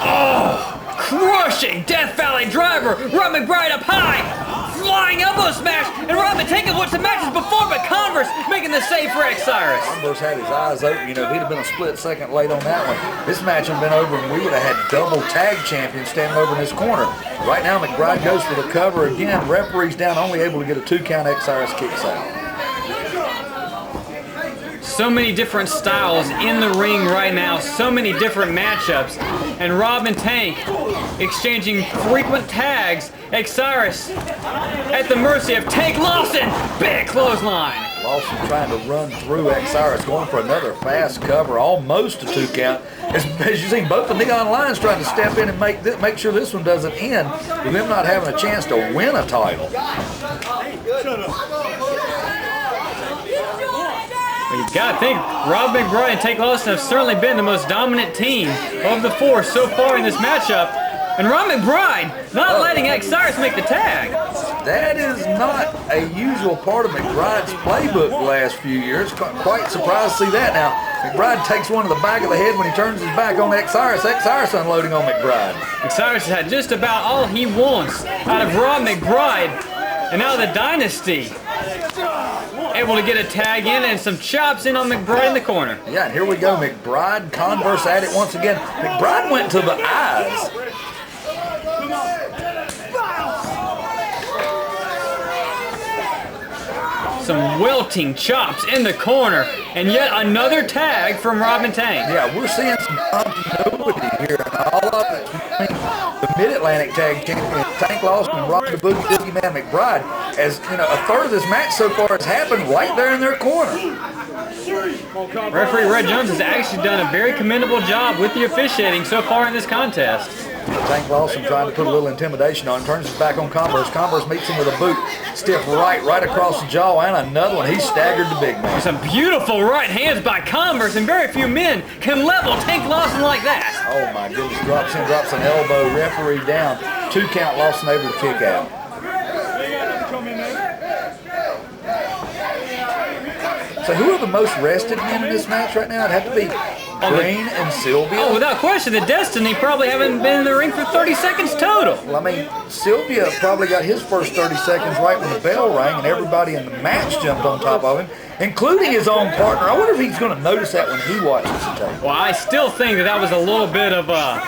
Oh, crushing Death Valley driver. Rob McBride up high. Flying elbow smash. And Robin taking what's the matches before, but Converse making the save for X-Cyrus. Converse had his eyes open. You know, if he'd have been a split second late on that one, this match would have been over and we would have had double tag champions standing over in this corner. Right now, McBride goes for the cover again. Referee's down, only able to get a 2-count. X-Cyrus kicks out. So many different styles in the ring right now, so many different matchups, and Rob and Tank exchanging frequent tags. X-Cyrus at the mercy of Tank Lawson, big clothesline. Lawson trying to run through X-Cyrus, going for another fast cover, almost a 2-count. As you see, both the Neon Lions trying to step in and make sure this one doesn't end, with them not having a chance to win a title. You gotta think, Rob McBride and Tank Lawson have certainly been the most dominant team of the four so far in this matchup. And Rob McBride not letting X-Cyrus make the tag. That is not a usual part of McBride's playbook the last few years. Quite surprised to see that now. McBride takes one to the back of the head when he turns his back on X-Cyrus. X-Cyrus unloading on McBride. X-Cyrus has had just about all he wants out of Rob McBride. And now the Dynasty able to get a tag in and some chops in on McBride in the corner. Yeah, and here we go. McBride, Converse at it once again. McBride went to the eyes. Some welting chops in the corner, and yet another tag from Rob and Tank. Yeah, we're seeing some continuity here, and all of it between the Mid-Atlantic Tag Champion Tank Lawson and Rob the Boogie Man McBride. As you know, a third of this match so far has happened right there in their corner. Referee Red Jones has actually done a very commendable job with the officiating so far in this contest. Tank Lawson trying to put a little intimidation on him, turns his back on Converse. Converse meets him with a boot, stiff right across the jaw, and another one. He staggered the big man. Some beautiful right hands by Converse, and very few men can level Tank Lawson like that. Oh my goodness, drops an elbow, referee down. 2 count, Lawson able to kick out. So who are the most rested men in this match right now? It'd have to be Green and Sylvia. Oh, without question, the Destiny probably haven't been in the ring for 30 seconds total. Well, I mean, Sylvia probably got his first 30 seconds right when the bell rang and everybody in the match jumped on top of him, including his own partner. I wonder if he's going to notice that when he watches the tape. Well, I still think that was a little bit of a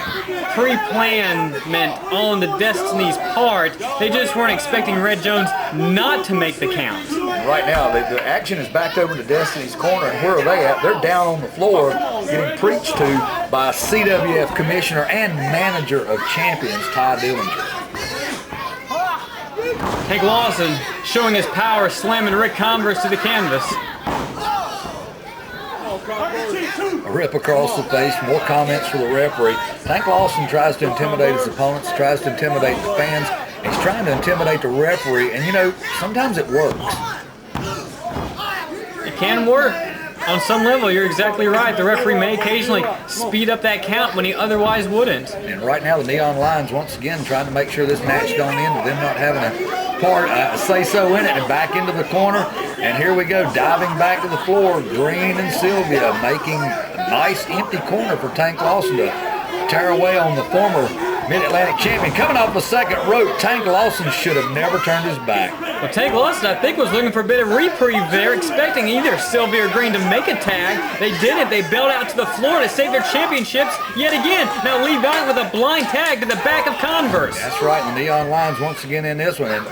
pre-planment on the Destiny's part. They just weren't expecting Red Jones not to make the count. Right now, the action is backed over to Destiny's corner, and where are they at? They're down on the floor getting preached to by CWF Commissioner and Manager of Champions, Ty Dillinger. Tank Lawson showing his power, slamming Ric Converse to the canvas. A rip across the face, more comments for the referee. Tank Lawson tries to intimidate his opponents, tries to intimidate the fans. He's trying to intimidate the referee, and you know, sometimes it works. It can work. On some level, you're exactly right. The referee may occasionally speed up that count when he otherwise wouldn't. And right now, the Neon Lions once again trying to make sure this match don't end with them not having a part, say-so in it, and back into the corner. And here we go, diving back to the floor. Green and Sylvia making a nice empty corner for Tank Lawson to tear away on the former Mid-Atlantic champion. Coming off the second rope, Tank Lawson should have never turned his back. Well, Tank Lawson, I think, was looking for a bit of reprieve there, expecting either Sylvia or Green to make a tag. They didn't. They bailed out to the floor to save their championships yet again. Now Lee Valiant with a blind tag to the back of Converse. That's right, and the Neon Lions once again in this one. And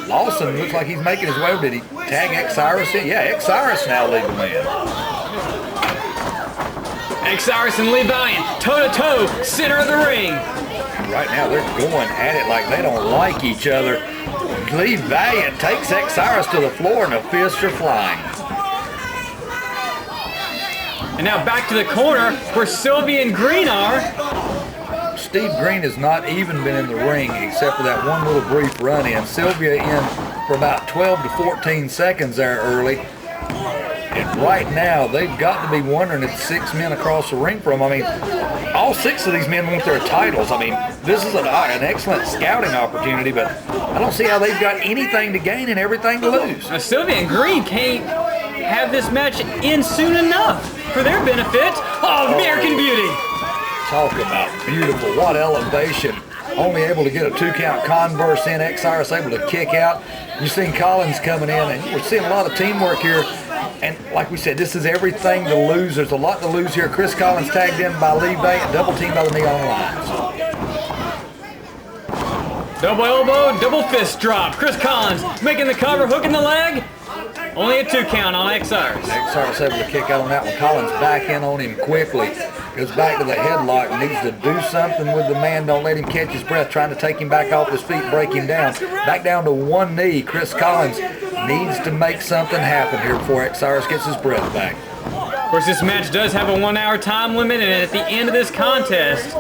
Lawson looks like he's making his way. Did he tag X-Cyrus in? Yeah, X-Cyrus now leading the man. X-Cyrus and Lee Valiant, toe-to-toe, center of the ring. Right now, they're going at it like they don't like each other. Lee Valiant takes X-Cyrus to the floor, and the fists are flying. And now back to the corner where Sylvia and Green are. Steve Green has not even been in the ring except for that one little brief run-in. Sylvia in for about 12 to 14 seconds there early. And right now, they've got to be wondering if 6 men across the ring from. I mean, all 6 of these men want their titles. I mean, this is an excellent scouting opportunity, but I don't see how they've got anything to gain and everything to lose. Now, Sylvia and Green can't have this match end soon enough for their benefit. Oh, American Beauty! Talk about beautiful. What elevation. Only able to get a 2 count Converse in. X-Cyrus able to kick out. You've seen Collins coming in, and we're seeing a lot of teamwork here. And like we said, this is everything to lose. There's a lot to lose here. Chris Collins tagged in by Lee Valiant, double teamed by the Neon Lions. Double elbow, double fist drop. Chris Collins making the cover, hooking the leg. Only a 2 count on X-Cyrus. X-Cyrus able to kick out on that one. Collins back in on him quickly. Goes back to the headlock. Needs to do something with the man. Don't let him catch his breath. Trying to take him back off his feet, break him down. Back down to one knee. Chris Collins needs to make something happen here before X-Cyrus gets his breath back. Of course, this match does have a 1 hour time limit, and at the end of this contest,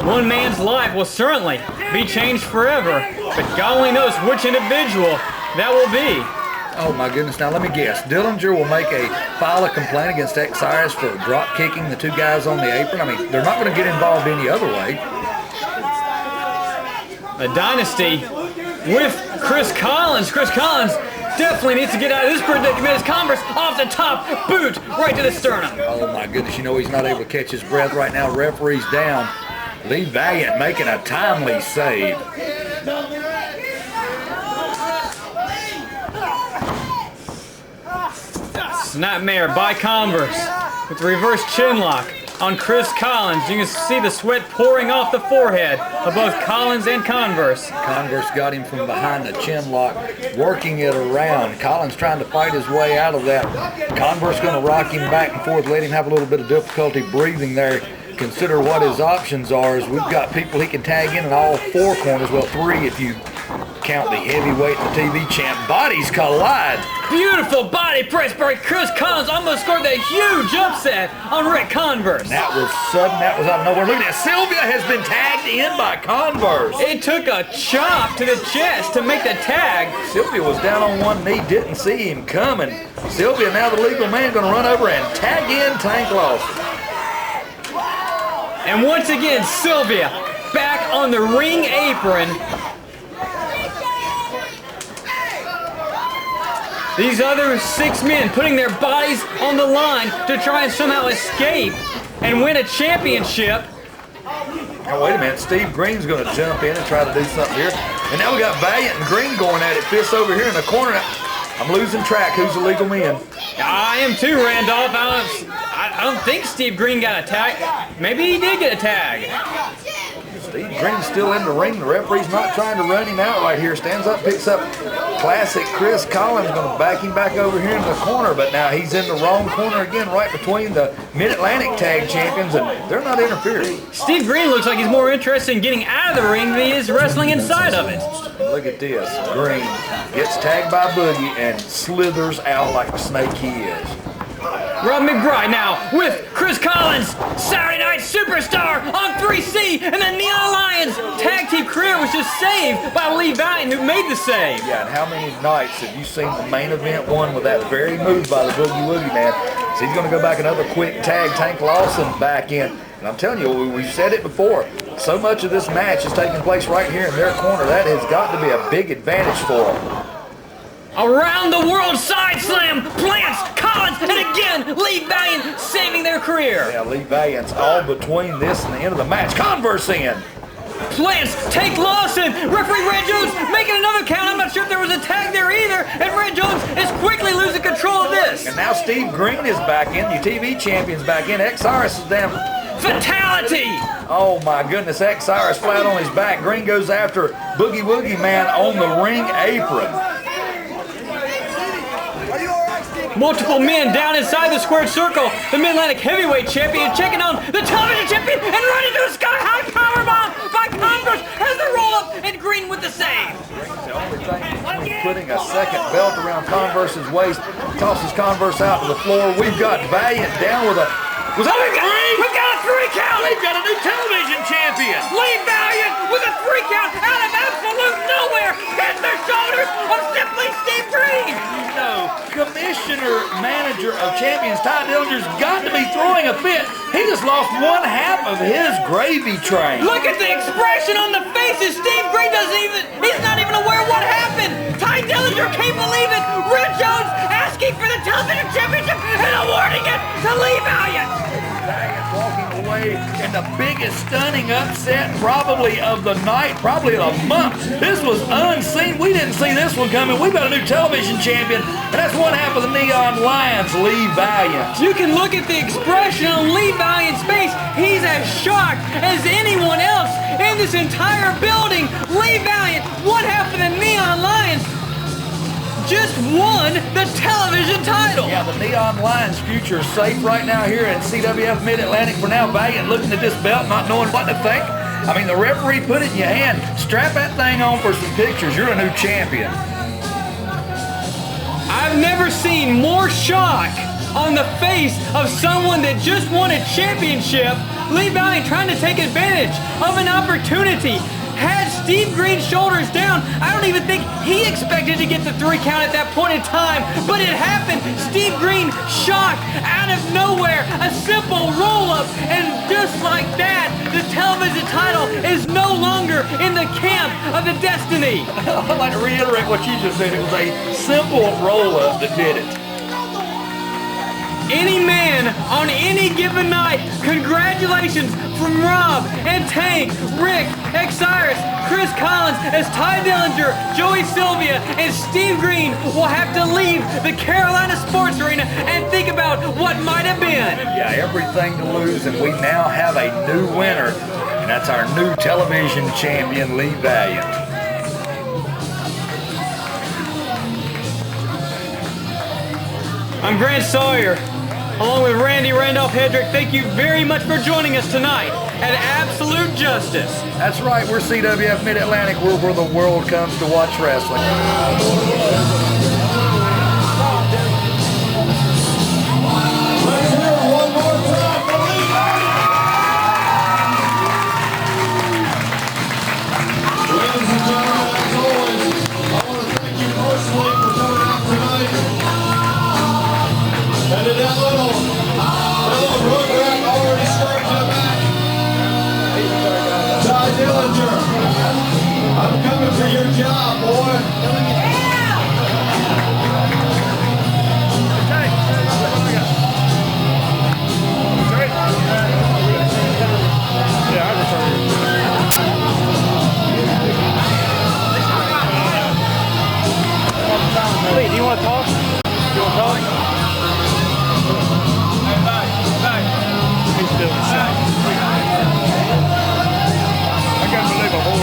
one man's life will certainly be changed forever. But God only knows which individual that will be. Oh my goodness, now let me guess. Dillinger will file a complaint against X-Cyrus for drop kicking the 2 guys on the apron. I mean, they're not going to get involved any other way. The Dynasty with Chris Collins. Chris Collins definitely needs to get out of this predicament. His Converse off the top, boot right to the sternum. Oh my goodness, you know he's not able to catch his breath right now. Referee's down. Lee Valiant making a timely save. Nightmare by Converse with the reverse chin lock on Chris Collins. You can see the sweat pouring off the forehead of both Collins and Converse. Converse got him from behind the chin lock, working it around. Collins trying to fight his way out of that. Converse going to rock him back and forth, let him have a little bit of difficulty breathing there. Consider what his options are. As we've got people he can tag in all 4 corners. Well, 3 if you count the heavyweight and the TV champ. Bodies collide. Beautiful body press by Chris Collins. Almost scored that huge upset on Ric Converse. That was sudden. That was out of nowhere. Look at that. Sylvia has been tagged in by Converse. It took a chop to the chest to make the tag. Sylvia was down on one knee, didn't see him coming. Sylvia, now the legal man, going to run over and tag in Tank Lawson. And once again, Sylvia back on the ring apron. These other 6 men putting their bodies on the line to try and somehow escape and win a championship. Now wait a minute, Steve Green's going to jump in and try to do something here. And now we got Valiant and Green going at it. Fists over here in the corner. I'm losing track. Who's the legal men? I am too, Randolph. I don't think Steve Green got a tag. Maybe he did get a tag. Steve Green's still in the ring. The referee's not trying to run him out right here. Stands up, picks up classic Chris Collins. Going to back him back over here in the corner, but now he's in the wrong corner again, right between the Mid-Atlantic Tag Champions, and they're not interfering. Steve Green looks like he's more interested in getting out of the ring than he is wrestling inside of it. Look at this. Green gets tagged by Boogie and slithers out like the snake he is. Rob McBride now with Chris Collins, Saturday Night Superstar on 3C, and the Neon Lions tag team career was just saved by Lee Valiant, who made the save. Yeah, and how many nights have you seen the main event won with that very move by the Boogie Woogie Man? So he's going to go back another quick tag, Tank Lawson back in. And I'm telling you, we've said it before, so much of this match is taking place right here in their corner. That has got to be a big advantage for them. Around the world side slam, plants, Collins, and again, Lee Valiant saving their career. Yeah, Lee Valiant's all between this and the end of the match. Converse in. Plants, Tank Lawson, referee Red Jones making another count. I'm not sure if there was a tag there either, and Red Jones is quickly losing control of this. And now Steve Green is back in, your TV champion's back in. X-Cyrus is down. Fatality! Oh my goodness, X-Cyrus flat on his back. Green goes after Boogie Woogie Man on the ring apron. Multiple men down inside the squared circle. The Mid-Atlantic Heavyweight Champion checking on the Television Champion and running to a sky-high powerbomb by Converse has the roll-up and Green with the save. Green's the only thing putting a second belt around Converse's waist. Tosses Converse out to the floor. We've got Valiant down with a... We've got a 3 count! We've got a new television champion! Lee Valiant with a 3 count out of absolute nowhere! Hits the shoulders of simply Steve Green! No, Commissioner Manager of Champions Ty Dillinger's got to be throwing a fit. He just lost 1/2 of his gravy train. Look at the expression on the faces. Steve Green he's not even aware what happened. Ty Dillinger can't believe it. Red Jones asking for the television championship and awarding it to Lee Valiant. Valiant walking away in the biggest stunning upset probably of the night, probably of the month. This was unseen. We didn't see this one coming. We've got a new television champion, and that's 1/2 of the Neon Lions, Lee Valiant. You can look at the expression on Lee Valiant's face. He's as shocked as anyone else in this entire building. Lee Valiant, 1/2 of the Neon Lions, just won the television title. Yeah, the Neon Lions' future is safe right now here in CWF Mid-Atlantic. For now, Valiant looking at this belt, not knowing what to think. I mean, the referee put it in your hand. Strap that thing on for some pictures. You're a new champion. I've never seen more shock on the face of someone that just won a championship. Lee Valiant trying to take advantage of an opportunity. Had Steve Green's shoulders down, I don't even think he expected to get the 3 count at that point in time, but it happened. Steve Green shocked out of nowhere, a simple roll-up, and just like that, the television title is no longer in the camp of the Destiny. I'd like to reiterate what you just said. It was a simple roll-up that did it. Any man on any given night, congratulations from Rob and Tank, Rick, X-Cyrus, Chris Collins, as Ty Dillinger, Joey Sylvia, and Steve Green will have to leave the Carolina Sports Arena and think about what might have been. Yeah, everything to lose, and we now have a new winner, and that's our new television champion, Lee Valiant. I'm Grant Sawyer. along with Randy Randolph Hedrick. Thank you very much for joining us tonight at Absolute Justice. That's right, we're CWF Mid-Atlantic. We're where the world comes to watch wrestling. Let's hear it one more time for Lee Valiant. Ladies and gentlemen, as always, I want to thank you personally for coming out tonight. And did that little road rack already start to the back? Ty Dillinger, I'm coming for your job, boy. Lee, do you want to talk? Do you want to talk? He's doing the same. I can't believe a whole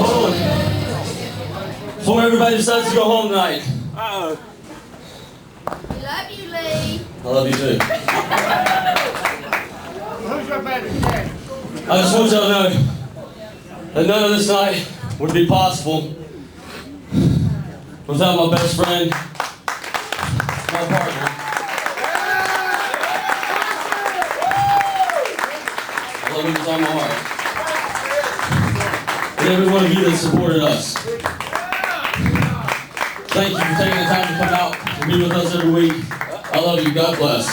Hold on. Before everybody decides to go home tonight. Love you, Lee. I love you too. Who's your favorite dad? I just want y'all to know that none of this night would be possible without my best friend, my partner. I love him with all my heart. And every one of you that supported us. Thank you for taking the time to come out and be with us every week. I love you. God bless.